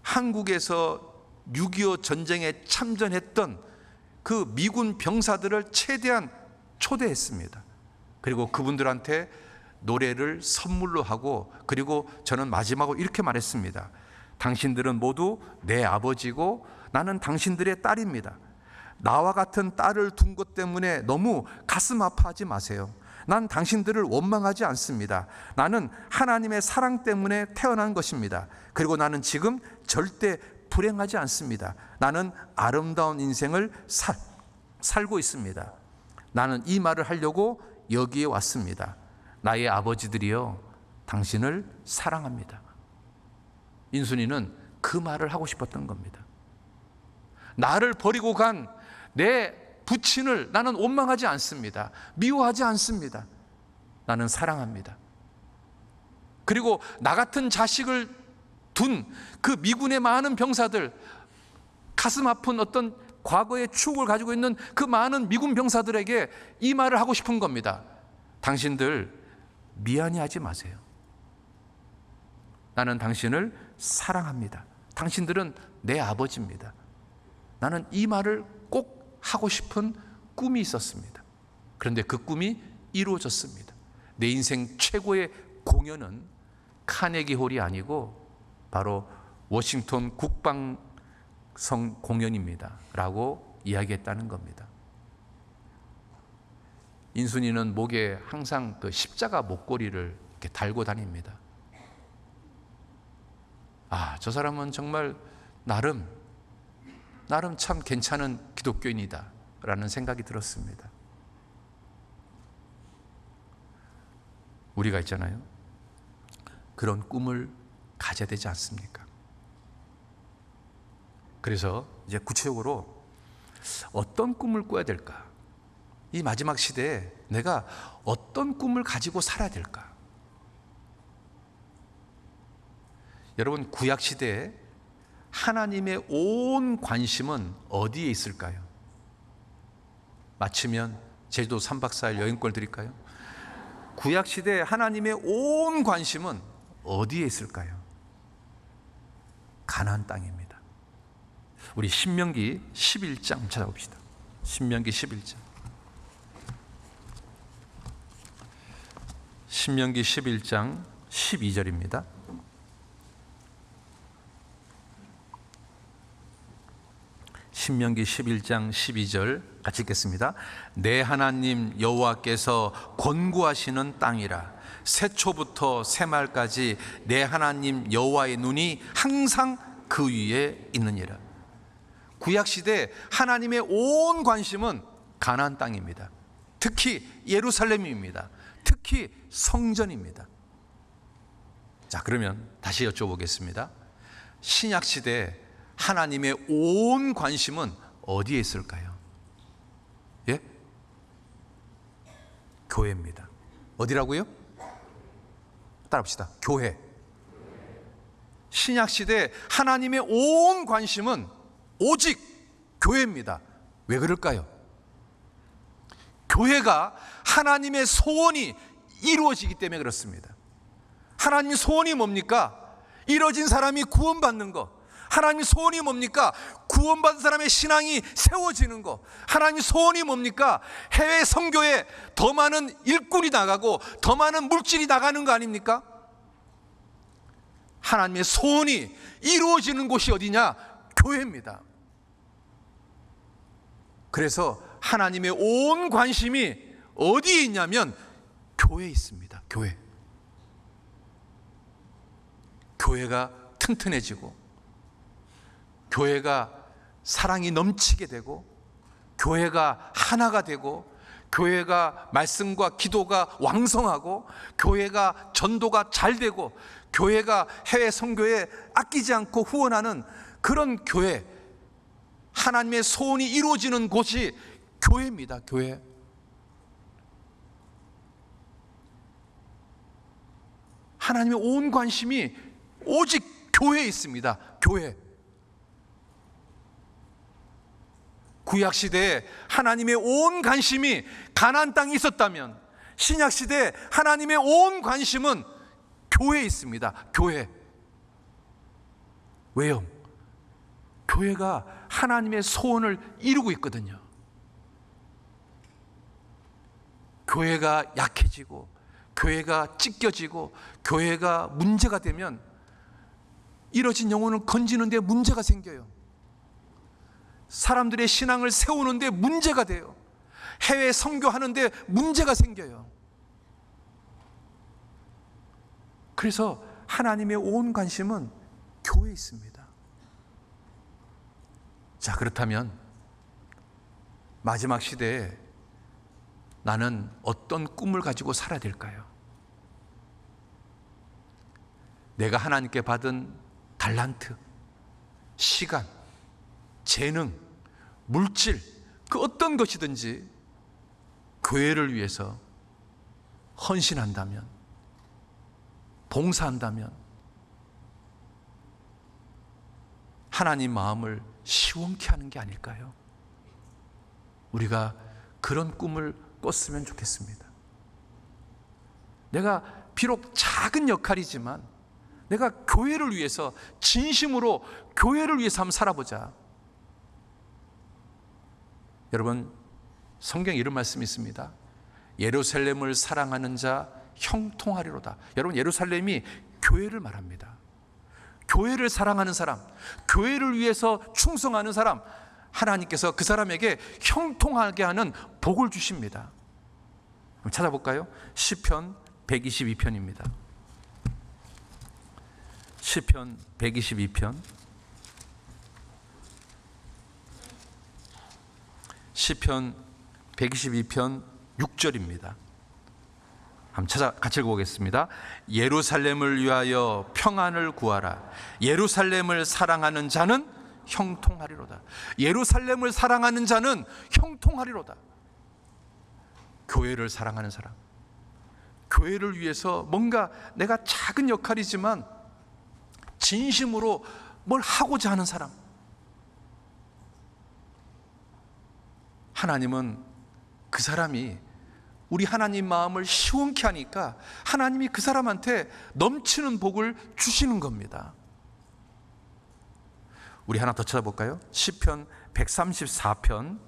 한국에서 6.25 전쟁에 참전했던 그 미군 병사들을 최대한 초대했습니다. 그리고 그분들한테 노래를 선물로 하고, 그리고 저는 마지막으로 이렇게 말했습니다. 당신들은 모두 내 아버지고 나는 당신들의 딸입니다. 나와 같은 딸을 둔 것 때문에 너무 가슴 아파하지 마세요. 난 당신들을 원망하지 않습니다. 나는 하나님의 사랑 때문에 태어난 것입니다. 그리고 나는 지금 절대 불행하지 않습니다. 나는 아름다운 인생을 살고 있습니다. 나는 이 말을 하려고 여기에 왔습니다. 나의 아버지들이여, 당신을 사랑합니다. 인순이는 그 말을 하고 싶었던 겁니다. 나를 버리고 간 내 부친을 나는 원망하지 않습니다. 미워하지 않습니다. 나는 사랑합니다. 그리고 나 같은 자식을 둔 그 미군의 많은 병사들, 가슴 아픈 어떤 과거의 추억을 가지고 있는 그 많은 미군 병사들에게 이 말을 하고 싶은 겁니다. 당신들 미안해하지 마세요. 나는 당신을 사랑합니다. 당신들은 내 아버지입니다. 나는 이 말을 꼭 하고 싶은 꿈이 있었습니다. 그런데 그 꿈이 이루어졌습니다. 내 인생 최고의 공연은 카네기 홀이 아니고 바로 워싱턴 국방성 공연입니다 라고 이야기했다는 겁니다. 인순이는 목에 항상 그 십자가 목걸이를 이렇게 달고 다닙니다. 아, 저 사람은 정말 나름 참 괜찮은 기독교인이다 라는 생각이 들었습니다. 우리가 있잖아요, 그런 꿈을 가져야 되지 않습니까? 그래서 이제 구체적으로 어떤 꿈을 꿔야 될까? 이 마지막 시대에 내가 어떤 꿈을 가지고 살아야 될까? 여러분, 구약 시대에 하나님의 온 관심은 어디에 있을까요? 마치면 제주도 3박 4일 여행권 드릴까요? 구약 시대에 하나님의 온 관심은 어디에 있을까요? 가나안 땅입니다. 우리 신명기 11장 찾아봅시다. 신명기 11장. 신명기 11장 12절입니다. 신명기 11장 12절 같이 읽겠습니다. 내 하나님 여호와께서 권고하시는 땅이라. 새초부터 새말까지 내 하나님 여호와의 눈이 항상 그 위에 있느니라. 구약시대 하나님의 온 관심은 가나안 땅입니다. 특히 예루살렘입니다. 특히 성전입니다. 자, 그러면 다시 여쭤보겠습니다. 신약시대 하나님의 온 관심은 어디에 있을까요? 예? 교회입니다. 어디라고요? 따라합시다. 교회. 신약시대 하나님의 온 관심은 오직 교회입니다. 왜 그럴까요? 교회가 하나님의 소원이 이루어지기 때문에 그렇습니다. 하나님의 소원이 뭡니까? 이루어진 사람이 구원받는 것. 하나님의 소원이 뭡니까? 구원받은 사람의 신앙이 세워지는 것. 하나님의 소원이 뭡니까? 해외 선교에 더 많은 일꾼이 나가고 더 많은 물질이 나가는 거 아닙니까? 하나님의 소원이 이루어지는 곳이 어디냐? 교회입니다. 그래서 하나님의 온 관심이 어디에 있냐면 교회에 있습니다. 교회. 교회가 튼튼해지고, 교회가 사랑이 넘치게 되고, 교회가 하나가 되고, 교회가 말씀과 기도가 왕성하고 교회가 전도가 잘 되고 교회가 해외 선교에 아끼지 않고 후원하는 그런 교회, 하나님의 소원이 이루어지는 곳이 교회입니다. 교회. 하나님의 온 관심이 오직 교회에 있습니다. 교회. 구약시대에 하나님의 온 관심이 가나안 땅에 있었다면 신약시대에 하나님의 온 관심은 교회에 있습니다. 교회. 왜요? 교회가 하나님의 소원을 이루고 있거든요. 교회가 약해지고 교회가 찢겨지고 교회가 문제가 되면 이뤄진 영혼을 건지는데 문제가 생겨요. 사람들의 신앙을 세우는데 문제가 돼요. 해외 선교하는데 문제가 생겨요. 그래서 하나님의 온 관심은 교회에 있습니다. 자, 그렇다면 마지막 시대에 나는 어떤 꿈을 가지고 살아야 될까요? 내가 하나님께 받은 달란트, 시간, 재능, 물질, 그 어떤 것이든지 교회를 위해서 헌신한다면, 봉사한다면 하나님 마음을 시원케 하는 게 아닐까요? 우리가 그런 꿈을 꿨으면 좋겠습니다. 내가 비록 작은 역할이지만 내가 교회를 위해서, 진심으로 교회를 위해서 한번 살아보자. 여러분, 성경에 이런 말씀이 있습니다. 예루살렘을 사랑하는 자 형통하리로다. 여러분, 예루살렘이 교회를 말합니다. 교회를 사랑하는 사람, 교회를 위해서 충성하는 사람, 하나님께서 그 사람에게 형통하게 하는 복을 주십니다. 한번 찾아볼까요? 시편 122편입니다. 시편 122편, 시편 122편 6절입니다. 한번 같이 읽어보겠습니다. 예루살렘을 위하여 평안을 구하라. 예루살렘을 사랑하는 자는 형통하리로다. 예루살렘을 사랑하는 자는 형통하리로다. 교회를 사랑하는 사람, 교회를 위해서 뭔가 내가 작은 역할이지만 진심으로 뭘 하고자 하는 사람, 하나님은 그 사람이 우리 하나님 마음을 시원케 하니까 하나님이 그 사람한테 넘치는 복을 주시는 겁니다. 우리 하나 더 찾아볼까요? 시편 134편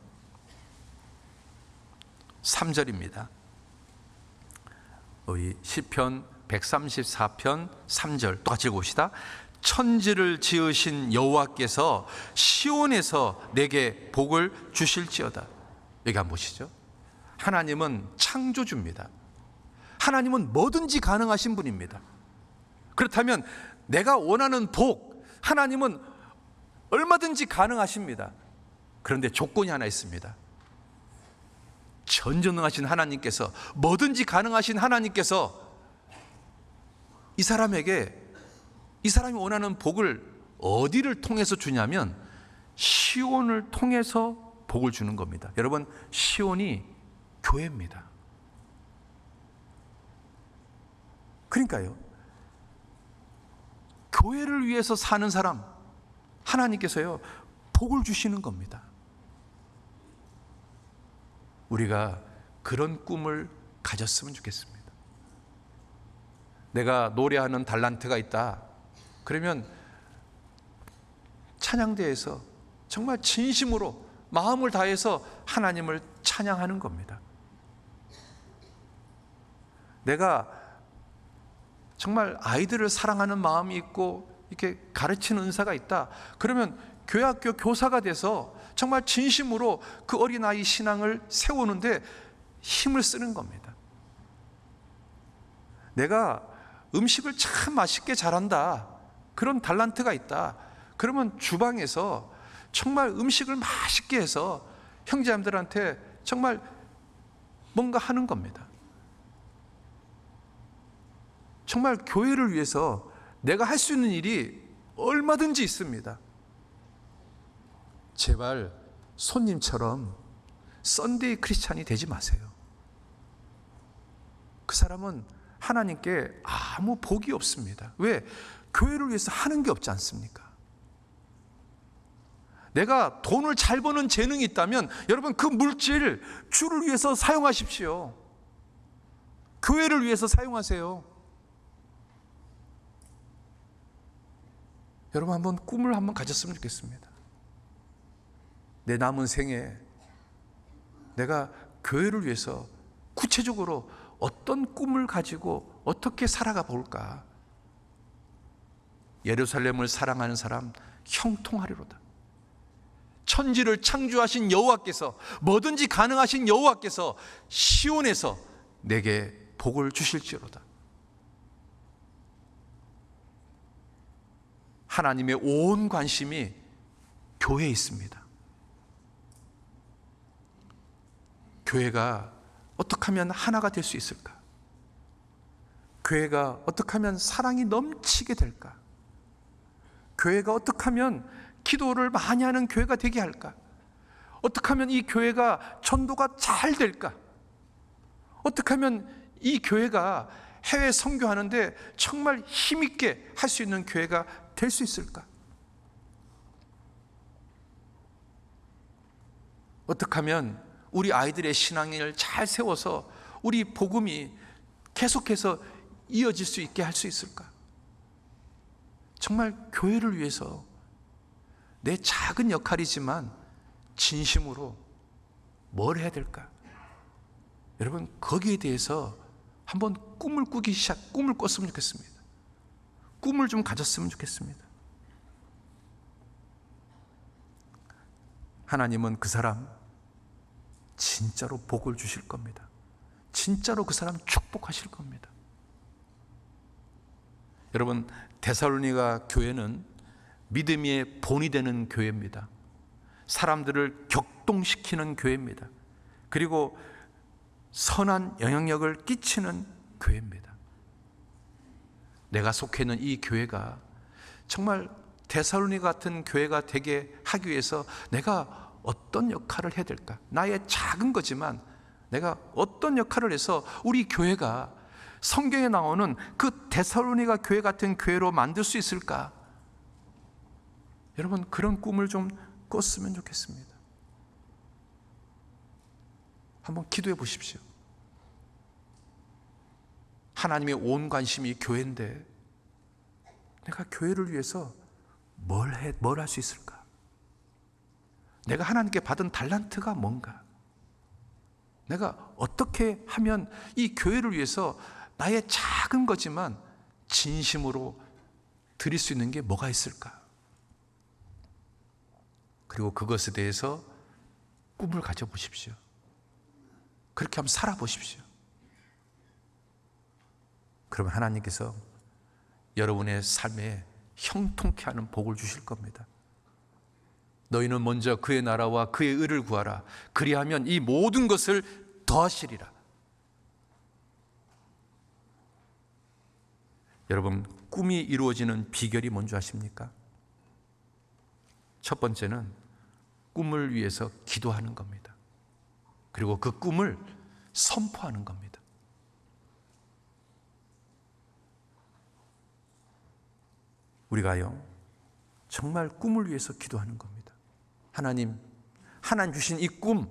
3절입니다. 우리 시편 134편 3절 똑같이 읽어봅시다. 천지를 지으신 여호와께서 시온에서 내게 복을 주실지어다. 여기 한번 보시죠. 하나님은 창조주입니다. 하나님은 뭐든지 가능하신 분입니다. 그렇다면 내가 원하는 복, 하나님은 얼마든지 가능하십니다. 그런데 조건이 하나 있습니다. 전지전능하신 하나님께서, 뭐든지 가능하신 하나님께서 이 사람에게, 이 사람이 원하는 복을 어디를 통해서 주냐면 시온을 통해서 복을 주는 겁니다. 여러분, 시온이 교회입니다. 그러니까요, 교회를 위해서 사는 사람, 하나님께서요 복을 주시는 겁니다. 우리가 그런 꿈을 가졌으면 좋겠습니다. 내가 노래하는 달란트가 있다, 그러면 찬양대에서 정말 진심으로 마음을 다해서 하나님을 찬양하는 겁니다. 내가 정말 아이들을 사랑하는 마음이 있고 이렇게 가르치는 은사가 있다, 그러면 교회학교 교사가 돼서 정말 진심으로 그 어린아이 신앙을 세우는데 힘을 쓰는 겁니다. 내가 음식을 참 맛있게 잘한다, 그런 달란트가 있다, 그러면 주방에서 정말 음식을 맛있게 해서 형제자매들한테 정말 뭔가 하는 겁니다. 정말 교회를 위해서 내가 할 수 있는 일이 얼마든지 있습니다. 제발 손님처럼 썬데이 크리스찬이 되지 마세요. 그 사람은 하나님께 아무 복이 없습니다. 왜? 교회를 위해서 하는 게 없지 않습니까? 내가 돈을 잘 버는 재능이 있다면 여러분 그 물질 주를 위해서 사용하십시오. 교회를 위해서 사용하세요. 여러분 한번 꿈을 한번 가졌으면 좋겠습니다. 내 남은 생에 내가 교회를 위해서 구체적으로 어떤 꿈을 가지고 어떻게 살아가 볼까? 예루살렘을 사랑하는 사람 형통하리로다. 천지를 창조하신 여호와께서, 뭐든지 가능하신 여호와께서 시온에서 내게 복을 주실지로다. 하나님의 온 관심이 교회에 있습니다. 교회가 어떻게 하면 하나가 될 수 있을까? 교회가 어떻게 하면 사랑이 넘치게 될까? 교회가 어떻게 하면 기도를 많이 하는 교회가 되게 할까? 어떻게 하면 이 교회가 전도가 잘 될까? 어떻게 하면 이 교회가 해외 선교하는데 정말 힘있게 할 수 있는 교회가 될 수 있을까? 어떻게 하면 우리 아이들의 신앙을 잘 세워서 우리 복음이 계속해서 이어질 수 있게 할 수 있을까? 정말 교회를 위해서 내 작은 역할이지만 진심으로 뭘 해야 될까? 여러분 거기에 대해서 한번 꿈을 꿨으면 좋겠습니다. 꿈을 좀 가졌으면 좋겠습니다. 하나님은 그 사람 진짜로 복을 주실 겁니다. 진짜로 그 사람 축복하실 겁니다. 여러분 데살로니가 교회는 믿음의 본이 되는 교회입니다. 사람들을 격동시키는 교회입니다. 그리고 선한 영향력을 끼치는 교회입니다. 내가 속해 있는 이 교회가 정말 데살로니가 같은 교회가 되게 하기 위해서 내가 어떤 역할을 해야 될까? 나의 작은 거지만 내가 어떤 역할을 해서 우리 교회가 성경에 나오는 그 데살로니가 교회 같은 교회로 만들 수 있을까? 여러분 그런 꿈을 좀 꿨으면 좋겠습니다. 한번 기도해 보십시오. 하나님의 온 관심이 교회인데 내가 교회를 위해서 뭘 할 수 있을까? 내가 하나님께 받은 달란트가 뭔가? 내가 어떻게 하면 이 교회를 위해서 나의 작은 거지만 진심으로 드릴 수 있는 게 뭐가 있을까? 그리고 그것에 대해서 꿈을 가져보십시오. 그렇게 한번 살아보십시오. 그러면 하나님께서 여러분의 삶에 형통케 하는 복을 주실 겁니다. 너희는 먼저 그의 나라와 그의 의를 구하라. 그리하면 이 모든 것을 더하시리라. 여러분 꿈이 이루어지는 비결이 뭔지 아십니까? 첫 번째는 꿈을 위해서 기도하는 겁니다. 그리고 그 꿈을 선포하는 겁니다. 우리가요 정말 꿈을 위해서 기도하는 겁니다. 하나님 주신 이 꿈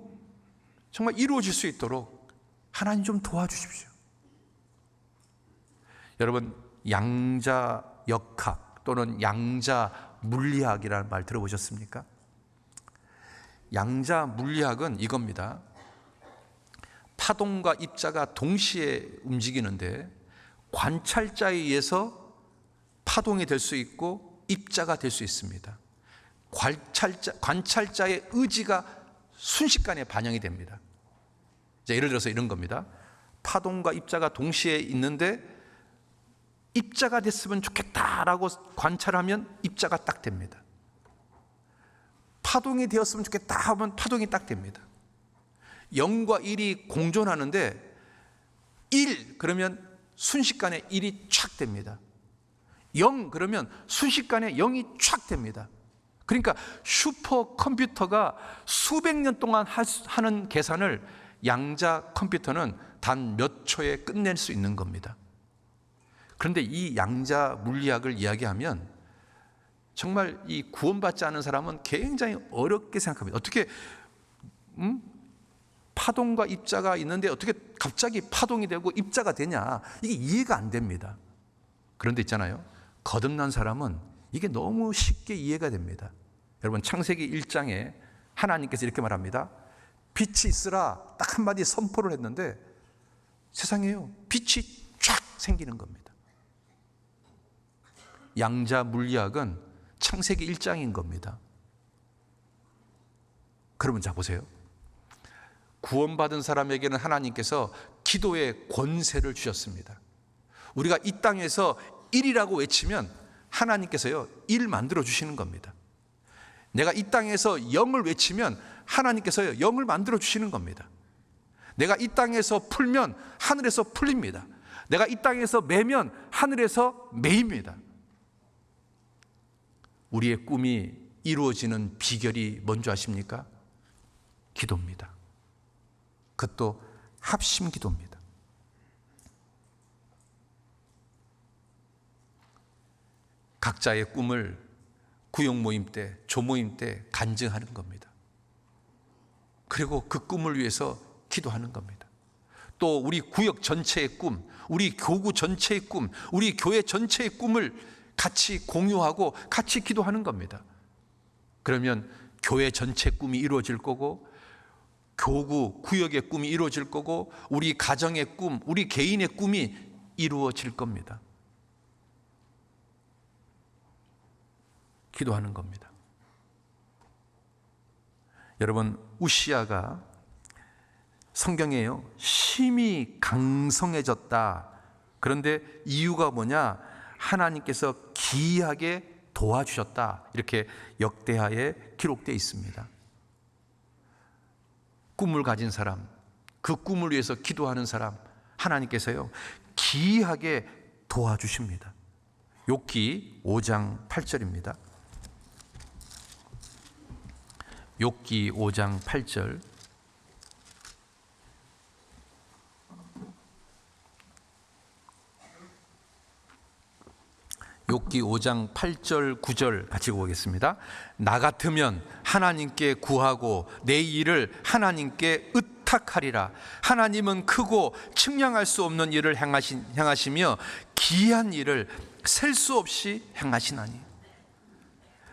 정말 이루어질 수 있도록 하나님 좀 도와주십시오. 여러분 양자역학 또는 양자물리학이라는 말 들어보셨습니까? 양자물리학은 이겁니다. 파동과 입자가 동시에 움직이는데 관찰자에 의해서 파동이 될 수 있고 입자가 될 수 있습니다. 관찰자의 의지가 순식간에 반영이 됩니다. 예를 들어서 이런 겁니다. 파동과 입자가 동시에 있는데 입자가 됐으면 좋겠다라고 관찰하면 입자가 딱 됩니다. 파동이 되었으면 좋겠다 하면 파동이 딱 됩니다. 0과 1이 공존하는데 1 그러면 순식간에 1이 촥 됩니다. 0 그러면 순식간에 0이 촥 됩니다. 그러니까 슈퍼컴퓨터가 수백 년 동안 하는 계산을 양자 컴퓨터는 단 몇 초에 끝낼 수 있는 겁니다. 그런데 이 양자 물리학을 이야기하면 정말 이 구원받지 않은 사람은 굉장히 어렵게 생각합니다. 어떻게 파동과 입자가 있는데 어떻게 갑자기 파동이 되고 입자가 되냐, 이게 이해가 안 됩니다. 그런데 있잖아요, 거듭난 사람은 이게 너무 쉽게 이해가 됩니다. 여러분, 창세기 1장에 하나님께서 이렇게 말합니다. 빛이 있으라 딱 한마디 선포를 했는데 세상에요, 빛이 쫙 생기는 겁니다. 양자 물리학은 창세기 1장인 겁니다. 그러면 자 보세요. 구원받은 사람에게는 하나님께서 기도의 권세를 주셨습니다. 우리가 이 땅에서 1이라고 외치면 하나님께서요 1 만들어 주시는 겁니다. 내가 이 땅에서 0을 외치면 하나님께서요 0을 만들어 주시는 겁니다. 내가 이 땅에서 풀면 하늘에서 풀립니다. 내가 이 땅에서 매면 하늘에서 매입니다. 우리의 꿈이 이루어지는 비결이 뭔지 아십니까? 기도입니다. 그것도 합심 기도입니다. 각자의 꿈을 구역 모임 때, 조모임 때 간증하는 겁니다. 그리고 그 꿈을 위해서 기도하는 겁니다. 또 우리 구역 전체의 꿈, 우리 교구 전체의 꿈, 우리 교회 전체의 꿈을 같이 공유하고 같이 기도하는 겁니다. 그러면 교회 전체 꿈이 이루어질 거고, 교구, 구역의 꿈이 이루어질 거고, 우리 가정의 꿈, 우리 개인의 꿈이 이루어질 겁니다. 기도하는 겁니다. 여러분, 우시야가 성경에요 심히 강성해졌다. 그런데 이유가 뭐냐? 하나님께서 기이하게 도와주셨다. 이렇게 역대하에 기록되어 있습니다. 꿈을 가진 사람, 그 꿈을 위해서 기도하는 사람, 하나님께서요 기이하게 도와주십니다. 욥기 5장 8절입니다. 욥기 5장 8절. 욥기 5장 8절 9절 같이 보겠습니다. 나 같으면 하나님께 구하고 내 일을 하나님께 의탁하리라. 하나님은 크고 측량할 수 없는 일을 행하시며 기이한 일을 셀 수 없이 행하시나니.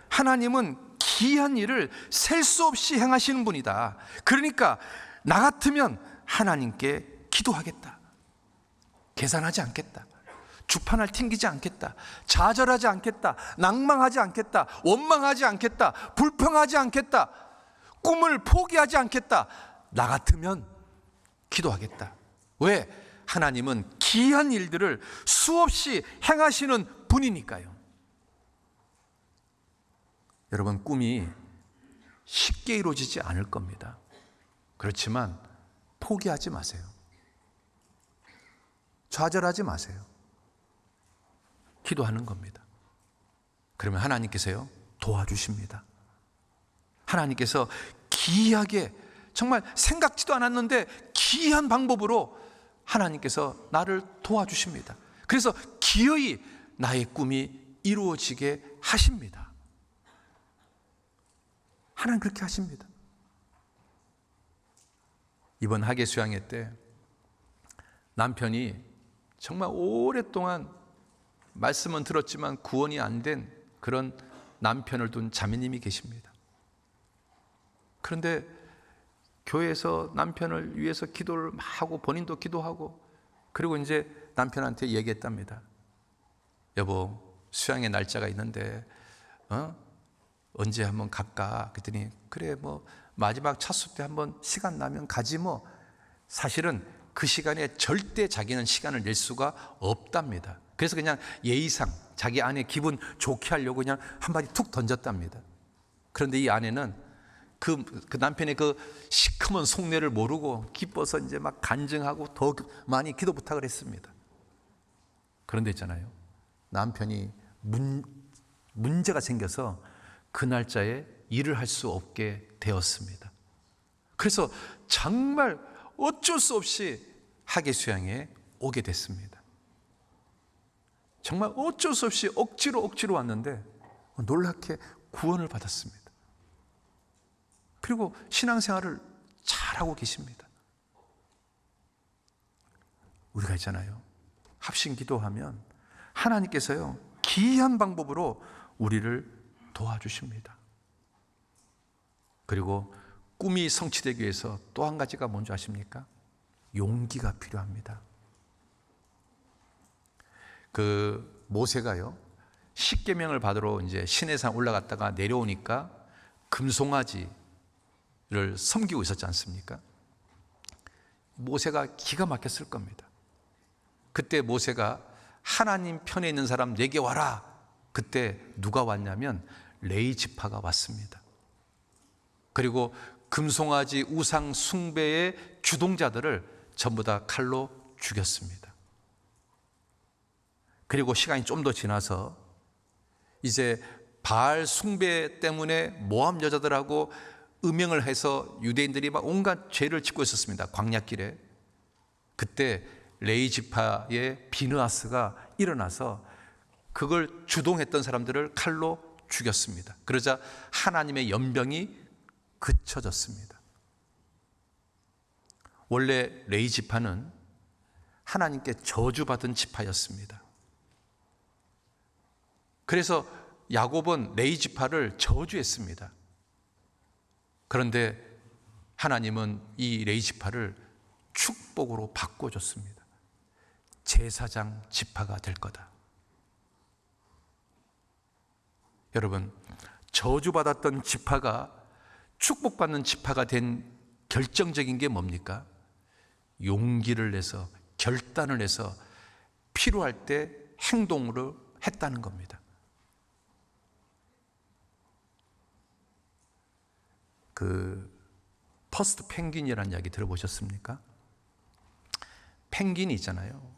하나님은 기이한 일을 셀 수 없이 행하시는 분이다. 그러니까 나 같으면 하나님께 기도하겠다. 계산하지 않겠다. 주판을 튕기지 않겠다. 좌절하지 않겠다. 낭망하지 않겠다. 원망하지 않겠다. 불평하지 않겠다. 꿈을 포기하지 않겠다. 나 같으면 기도하겠다. 왜? 하나님은 기이한 일들을 수없이 행하시는 분이니까요. 여러분, 꿈이 쉽게 이루어지지 않을 겁니다. 그렇지만 포기하지 마세요. 좌절하지 마세요. 기도하는 겁니다. 그러면 하나님께서요 도와주십니다. 하나님께서 기이하게, 정말 생각지도 않았는데 기이한 방법으로 하나님께서 나를 도와주십니다. 그래서 기어이 나의 꿈이 이루어지게 하십니다. 하나님 그렇게 하십니다. 이번 학예 수양회 때 남편이 정말 오랫동안 말씀은 들었지만 구원이 안 된 그런 남편을 둔 자매님이 계십니다. 그런데 교회에서 남편을 위해서 기도를 하고 본인도 기도하고, 그리고 이제 남편한테 얘기했답니다. 여보, 수양의 날짜가 있는데 언제 한번 갈까? 그랬더니 그래, 뭐 마지막 차수 때 한번 시간 나면 가지 뭐. 사실은 그 시간에 절대 자기는 시간을 낼 수가 없답니다. 그래서 그냥 예의상 자기 아내 기분 좋게 하려고 그냥 한마디 툭 던졌답니다. 그런데 이 아내는 그 남편의 그 시커먼 속내를 모르고 기뻐서 이제 막 간증하고 더 많이 기도 부탁을 했습니다. 그런데 있잖아요, 남편이 문제가 생겨서 그 날짜에 일을 할 수 없게 되었습니다. 그래서 정말 어쩔 수 없이 학예 수양에 오게 됐습니다. 정말 어쩔 수 없이 억지로 왔는데 놀랍게 구원을 받았습니다. 그리고 신앙생활을 잘하고 계십니다. 우리가 있잖아요, 합심 기도하면 하나님께서요 기이한 방법으로 우리를 도와주십니다. 그리고 꿈이 성취되기 위해서 또 한 가지가 뭔지 아십니까? 용기가 필요합니다. 그 모세가요, 십계명을 받으러 이제 시내산 올라갔다가 내려오니까 금송아지를 섬기고 있었지 않습니까? 모세가 기가 막혔을 겁니다. 그때 모세가 하나님 편에 있는 사람 내게 와라. 그때 누가 왔냐면 레위 지파가 왔습니다. 그리고 금송아지 우상 숭배의 주동자들을 전부 다 칼로 죽였습니다. 그리고 시간이 좀 더 지나서 이제 바알 숭배 때문에 모압 여자들하고 음행을 해서 유대인들이 막 온갖 죄를 짓고 있었습니다. 광야길에. 그때 레위 지파의 비느하스가 일어나서 그걸 주동했던 사람들을 칼로 죽였습니다. 그러자 하나님의 연병이 그쳐졌습니다. 원래 레위 지파는 하나님께 저주받은 지파였습니다. 그래서 야곱은 레위 지파를 저주했습니다. 그런데 하나님은 이 레위 지파를 축복으로 바꿔줬습니다. 제사장 지파가 될 거다. 여러분, 저주받았던 지파가 축복받는 지파가 된 결정적인 게 뭡니까? 용기를 내서, 결단을 해서 필요할 때 행동으로 했다는 겁니다. 그 퍼스트 펭귄이라는 이야기 들어보셨습니까? 펭귄이 있잖아요,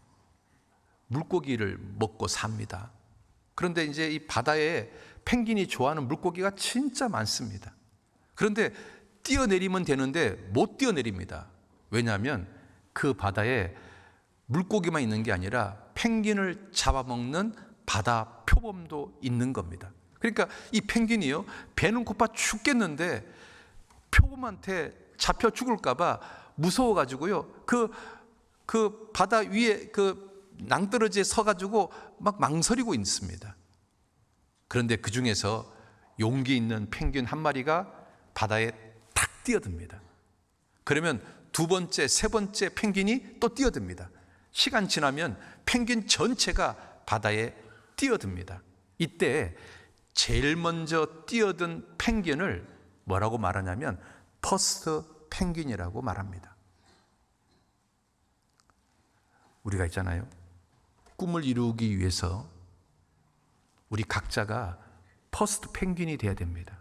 물고기를 먹고 삽니다. 그런데 이제 이 바다에 펭귄이 좋아하는 물고기가 진짜 많습니다. 그런데 뛰어내리면 되는데 못 뛰어내립니다. 왜냐하면 그 바다에 물고기만 있는 게 아니라 펭귄을 잡아먹는 바다 표범도 있는 겁니다. 그러니까 이 펭귄이요, 배는 고파 죽겠는데 표범한테 잡혀 죽을까봐 무서워가지고요, 그 바다 위에 그 낭떠러지에 서가지고 막 망설이고 있습니다. 그런데 그 중에서 용기 있는 펭귄 한 마리가 바다에 탁 뛰어듭니다. 그러면 두 번째, 세 번째 펭귄이 또 뛰어듭니다. 시간 지나면 펭귄 전체가 바다에 뛰어듭니다. 이때 제일 먼저 뛰어든 펭귄을 뭐라고 말하냐면 퍼스트 펭귄이라고 말합니다. 우리가 있잖아요, 꿈을 이루기 위해서 우리 각자가 퍼스트 펭귄이 돼야 됩니다.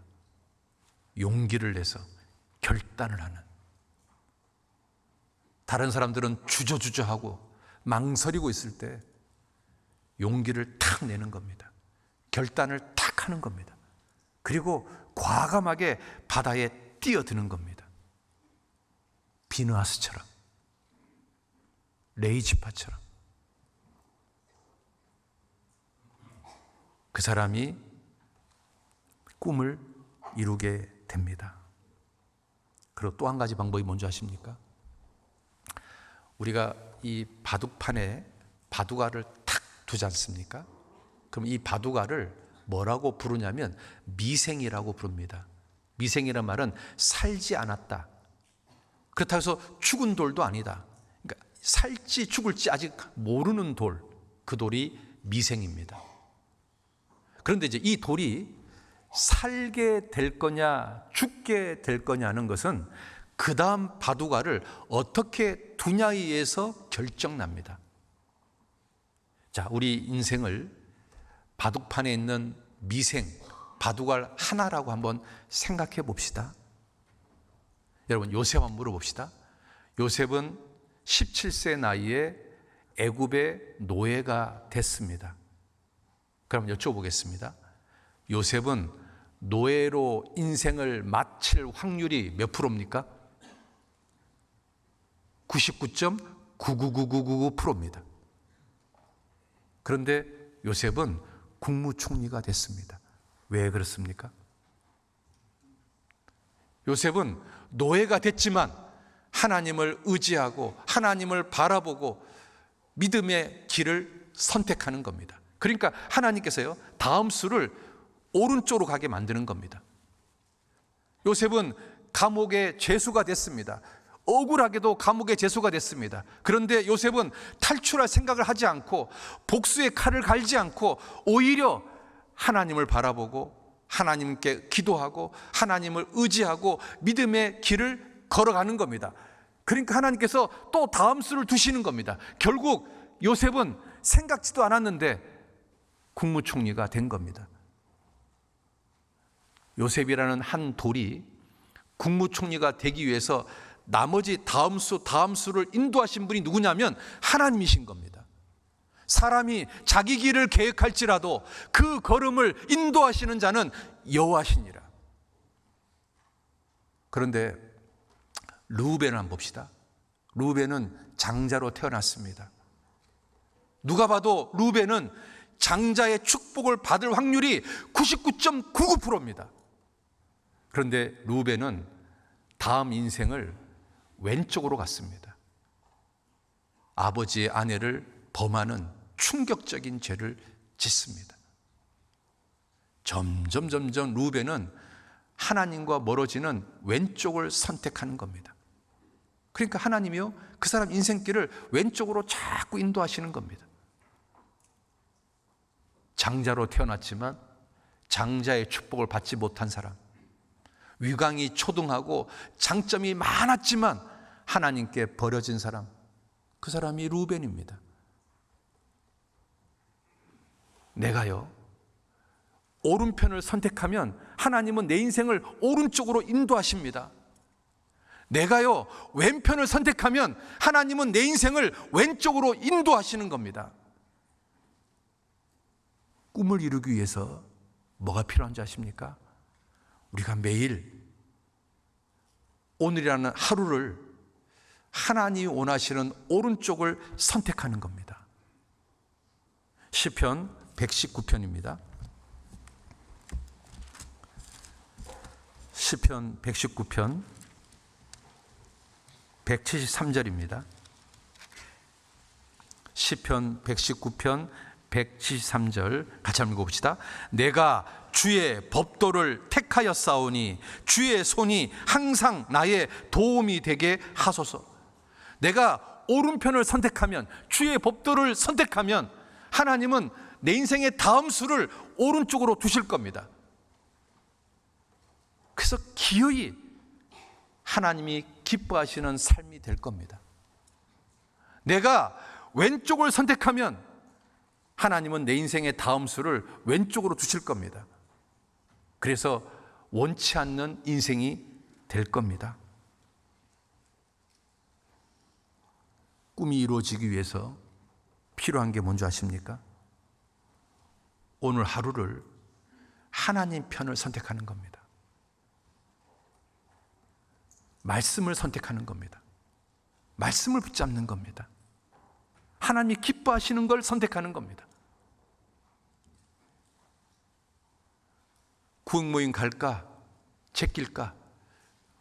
용기를 내서 결단을 하는. 다른 사람들은 주저주저하고 망설이고 있을 때 용기를 탁 내는 겁니다. 결단을 탁 하는 겁니다. 그리고 과감하게 바다에 뛰어드는 겁니다. 비느하스처럼, 레위 지파처럼. 그 사람이 꿈을 이루게 됩니다. 그리고 또 한 가지 방법이 뭔지 아십니까? 우리가 이 바둑판에 바둑알을 탁 두지 않습니까? 그럼 이 바둑알을 뭐라고 부르냐면 미생이라고 부릅니다. 미생이란 말은 살지 않았다. 그렇다고 해서 죽은 돌도 아니다. 그러니까 살지 죽을지 아직 모르는 돌, 그 돌이 미생입니다. 그런데 이제 이 돌이 살게 될 거냐 죽게 될 거냐는 것은 그 다음 바둑알을 어떻게 두냐에 의해서 결정납니다. 자, 우리 인생을 바둑판에 있는 미생, 바둑알 하나라고 한번 생각해 봅시다. 여러분, 요셉 한번 물어봅시다. 요셉은 17세 나이에 애굽의 노예가 됐습니다. 그럼 여쭤보겠습니다. 요셉은 노예로 인생을 마칠 확률이 몇 프로입니까? 99.99999%입니다. 그런데 요셉은 국무총리가 됐습니다. 왜 그렇습니까? 요셉은 노예가 됐지만 하나님을 의지하고 하나님을 바라보고 믿음의 길을 선택하는 겁니다. 그러니까 하나님께서요, 다음 수를 오른쪽으로 가게 만드는 겁니다. 요셉은 감옥의 죄수가 됐습니다. 억울하게도 감옥의 죄수가 됐습니다. 그런데 요셉은 탈출할 생각을 하지 않고 복수의 칼을 갈지 않고 오히려 하나님을 바라보고 하나님께 기도하고 하나님을 의지하고 믿음의 길을 걸어가는 겁니다. 그러니까 하나님께서 또 다음 수를 두시는 겁니다. 결국 요셉은 생각지도 않았는데 국무총리가 된 겁니다. 요셉이라는 한 돌이 국무총리가 되기 위해서 나머지 다음 수를 인도하신 분이 누구냐면 하나님이신 겁니다. 사람이 자기 길을 계획할지라도 그 걸음을 인도하시는 자는 여호와시니라. 그런데 르우벤을 한번 봅시다. 르우벤은 장자로 태어났습니다. 누가 봐도 르우벤은 장자의 축복을 받을 확률이 99.99%입니다. 그런데 르우벤은 다음 인생을 왼쪽으로 갔습니다. 아버지의 아내를 범하는 충격적인 죄를 짓습니다. 점점 르우벤은 하나님과 멀어지는 왼쪽을 선택하는 겁니다. 그러니까 하나님이요, 그 사람 인생길을 왼쪽으로 자꾸 인도하시는 겁니다. 장자로 태어났지만 장자의 축복을 받지 못한 사람, 위강이 초등하고 장점이 많았지만 하나님께 버려진 사람, 그 사람이 르우벤입니다. 내가요, 오른편을 선택하면 하나님은 내 인생을 오른쪽으로 인도하십니다. 내가요, 왼편을 선택하면 하나님은 내 인생을 왼쪽으로 인도하시는 겁니다. 꿈을 이루기 위해서 뭐가 필요한지 아십니까? 우리가 매일 오늘이라는 하루를 하나님이 원하시는 오른쪽을 선택하는 겁니다. 시편 119편입니다. 시편 119편 173절입니다. 시편 119편 173절 같이 한번 읽어봅시다. 내가 주의 법도를 택하였사오니 주의 손이 항상 나의 도움이 되게 하소서. 내가 오른편을 선택하면, 주의 법도를 선택하면 하나님은 내 인생의 다음 수를 오른쪽으로 두실 겁니다. 그래서 기어이 하나님이 기뻐하시는 삶이 될 겁니다. 내가 왼쪽을 선택하면 하나님은 내 인생의 다음 수를 왼쪽으로 두실 겁니다. 그래서 원치 않는 인생이 될 겁니다. 꿈이 이루어지기 위해서 필요한 게 뭔지 아십니까? 오늘 하루를 하나님 편을 선택하는 겁니다. 말씀을 선택하는 겁니다. 말씀을 붙잡는 겁니다. 하나님이 기뻐하시는 걸 선택하는 겁니다. 구흥모임 갈까? 제낄까?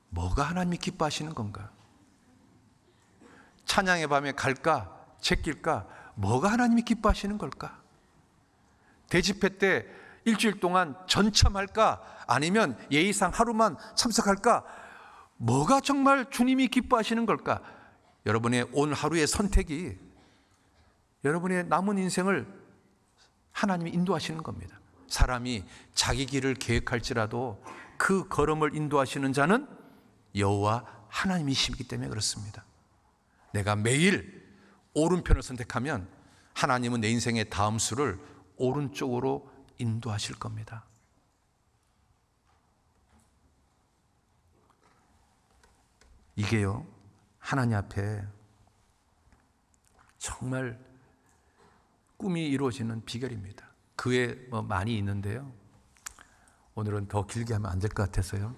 뭐가 하나님이 기뻐하시는 건가? 찬양의 밤에 갈까? 제낄까? 뭐가 하나님이 기뻐하시는 걸까? 대집회 때 일주일 동안 전참할까? 아니면 예의상 하루만 참석할까? 뭐가 정말 주님이 기뻐하시는 걸까? 여러분의 오늘 하루의 선택이 여러분의 남은 인생을 하나님이 인도하시는 겁니다. 사람이 자기 길을 계획할지라도 그 걸음을 인도하시는 자는 여호와 하나님이시기 때문에 그렇습니다. 내가 매일 오른편을 선택하면 하나님은 내 인생의 다음 수를 오른쪽으로 인도하실 겁니다. 이게요, 하나님 앞에 정말 꿈이 이루어지는 비결입니다. 그 외에 뭐 많이 있는데요, 오늘은 더 길게 하면 안 될 것 같아서요.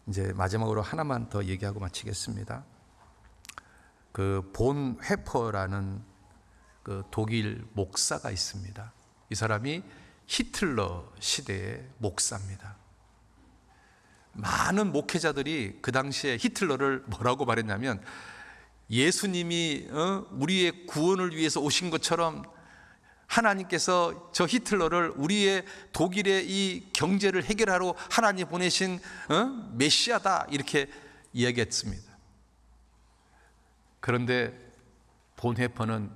이제 마지막으로 하나만 더 얘기하고 마치겠습니다. 그 본 회퍼라는 그 독일 목사가 있습니다. 이 사람이 히틀러 시대의 목사입니다. 많은 목회자들이 그 당시에 히틀러를 뭐라고 말했냐면, 예수님이 우리의 구원을 위해서 오신 것처럼 하나님께서 저 히틀러를 우리의 독일의 이 경제를 해결하러 하나님 보내신 메시아다, 이렇게 이야기했습니다. 그런데 본헤퍼는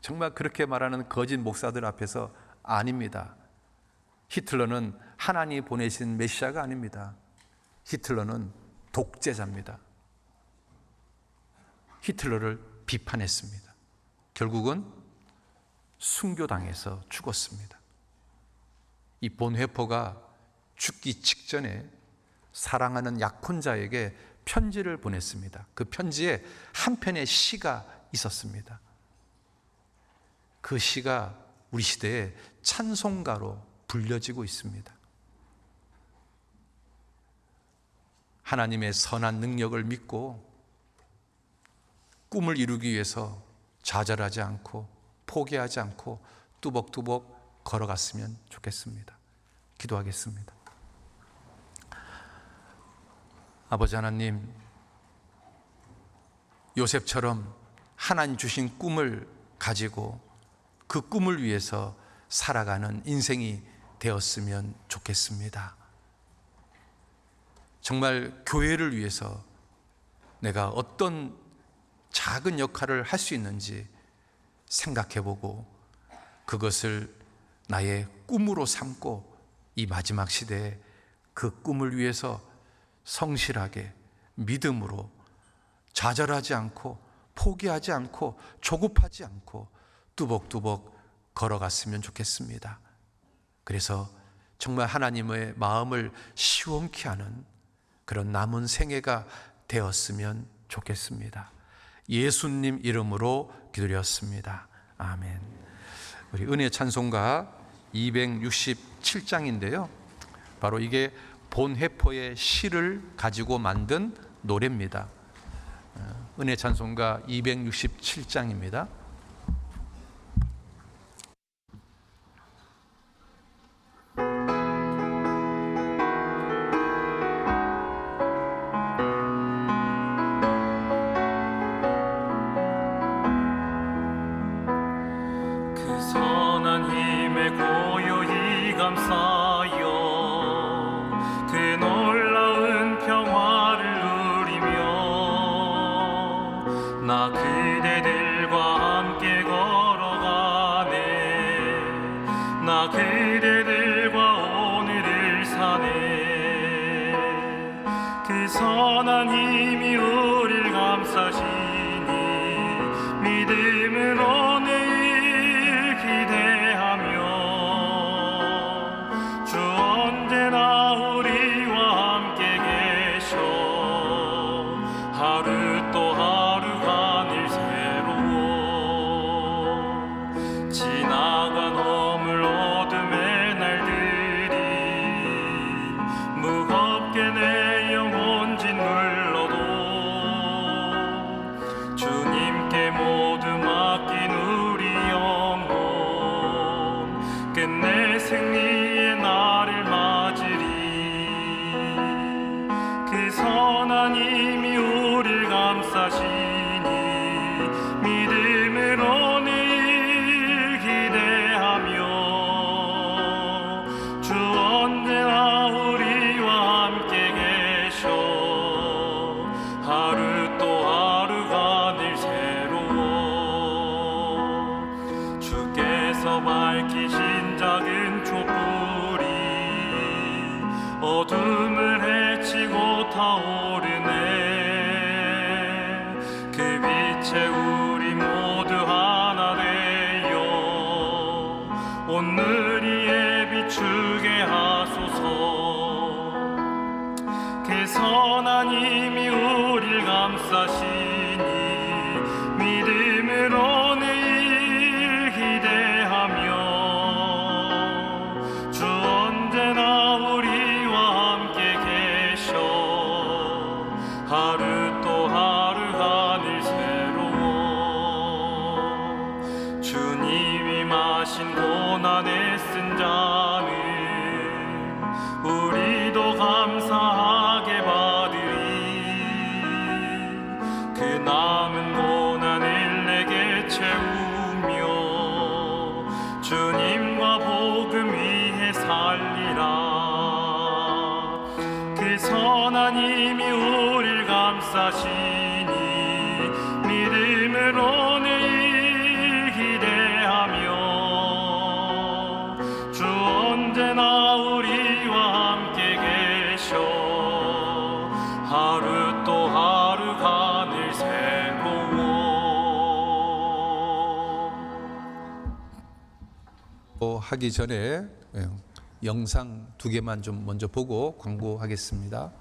정말 그렇게 말하는 거짓 목사들 앞에서, 아닙니다, 히틀러는 하나님이 보내신 메시아가 아닙니다. 히틀러는 독재자입니다. 히틀러를 비판했습니다. 결국은 순교당해서 죽었습니다. 이 본헤퍼가 죽기 직전에 사랑하는 약혼자에게 편지를 보냈습니다. 그 편지에 한 편의 시가 있었습니다. 그 시가 우리 시대의 찬송가로 불려지고 있습니다. 하나님의 선한 능력을 믿고 꿈을 이루기 위해서 좌절하지 않고 포기하지 않고 뚜벅뚜벅 걸어갔으면 좋겠습니다. 기도하겠습니다. 아버지 하나님, 요셉처럼 하나님 주신 꿈을 가지고 그 꿈을 위해서 살아가는 인생이 되었으면 좋겠습니다. 정말 교회를 위해서 내가 어떤 작은 역할을 할 수 있는지 생각해보고 그것을 나의 꿈으로 삼고 이 마지막 시대에 그 꿈을 위해서 성실하게 믿음으로 좌절하지 않고 포기하지 않고 조급하지 않고 뚜벅뚜벅 걸어갔으면 좋겠습니다. 그래서 정말 하나님의 마음을 시원케 하는 그런 남은 생애가 되었으면 좋겠습니다. 예수님 이름으로 기도드렸습니다. 아멘. 우리 은혜 찬송가 267장인데요, 바로 이게 본헤퍼의 시를 가지고 만든 노래입니다. 은혜 찬송가 267장입니다. 어둠을 헤치고 타오르네. 그 빛에 우리 모두 하나 되어 오늘 이에 비추게 하소서. 하신 고난에 쓴 자는 우리도 감사하게 받으리. 그 남은 고난을 내게 채우며 주님과 복음 위에 살리라. 그 선한 힘이 우릴 감싸시니 믿음으로 늘 기대하며 주 언제나 우리와 함께 계셔 하루 또 하루가 늘 새로워. 하기 전에 영상 2개만 좀 먼저 보고 광고하겠습니다.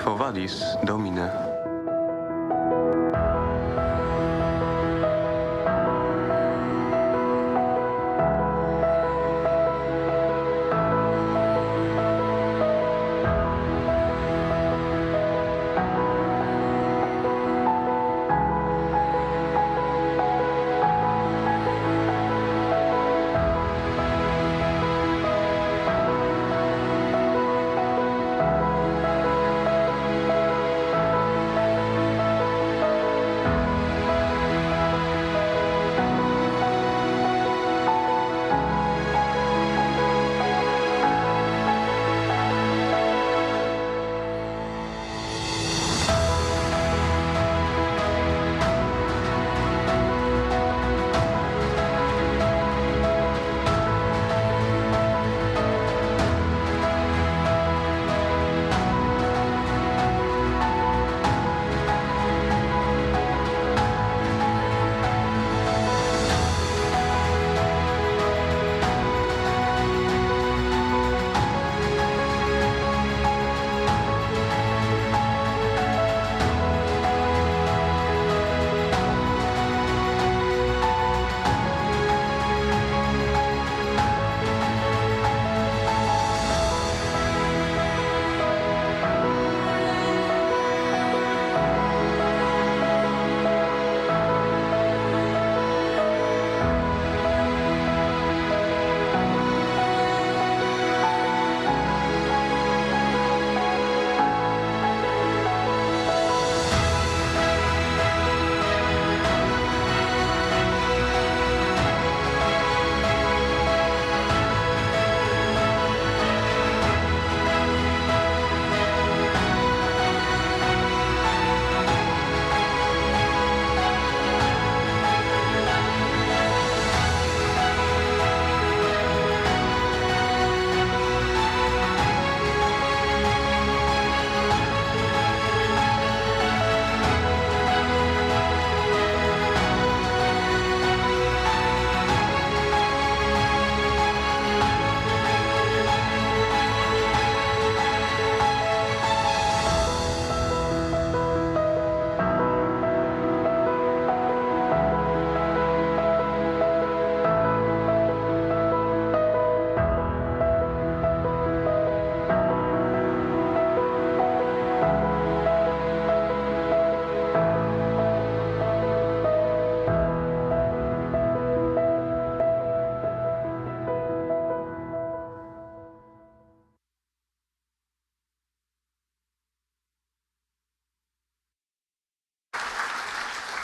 Quo vadis, Domine?